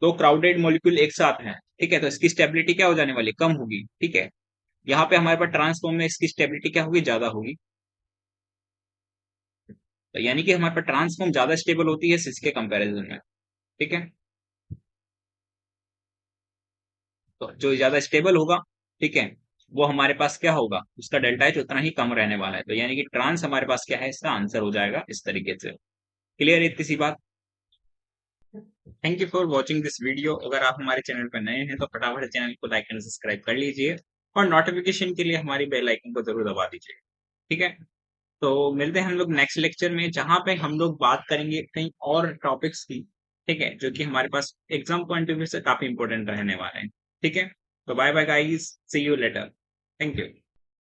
दो क्राउडेड मॉलिक्यूल एक साथ हैं। ठीक है, तो इसकी स्टेबिलिटी क्या हो जाने वाली, कम होगी। ठीक है, यहाँ पे हमारे पास ट्रांसफॉर्म में इसकी स्टेबिलिटी क्या होगी, ज्यादा होगी। तो यानी कि हमारे पास ट्रांसफॉर्म ज्यादा स्टेबल होती है सिस के कंपैरिजन में। ठीक है, तो जो ज्यादा स्टेबल होगा, ठीक है, वो हमारे पास क्या होगा, उसका डेल्टा एच उतना ही कम रहने वाला है, तो यानी कि ट्रांस हमारे पास क्या है, इसका आंसर हो जाएगा इस तरीके से। क्लियर है इतनी सी बात। Thank you for watching this video. अगर आप हमारे चैनल पर नए हैं तो फटाफट चैनल को लाइक एंड सब्सक्राइब कर लीजिए, और नोटिफिकेशन के लिए हमारी बेल आइकन को जरूर दबा दीजिए। ठीक है, तो मिलते हैं हम लोग नेक्स्ट लेक्चर में, जहां पे हम लोग बात करेंगे कई और टॉपिक्स की। ठीक है, जो कि हमारे पास एग्जाम पॉइंट ऑफ व्यू से काफी इंपॉर्टेंट रहने वाले हैं। ठीक है, तो bye bye guys, see you later. Thank you.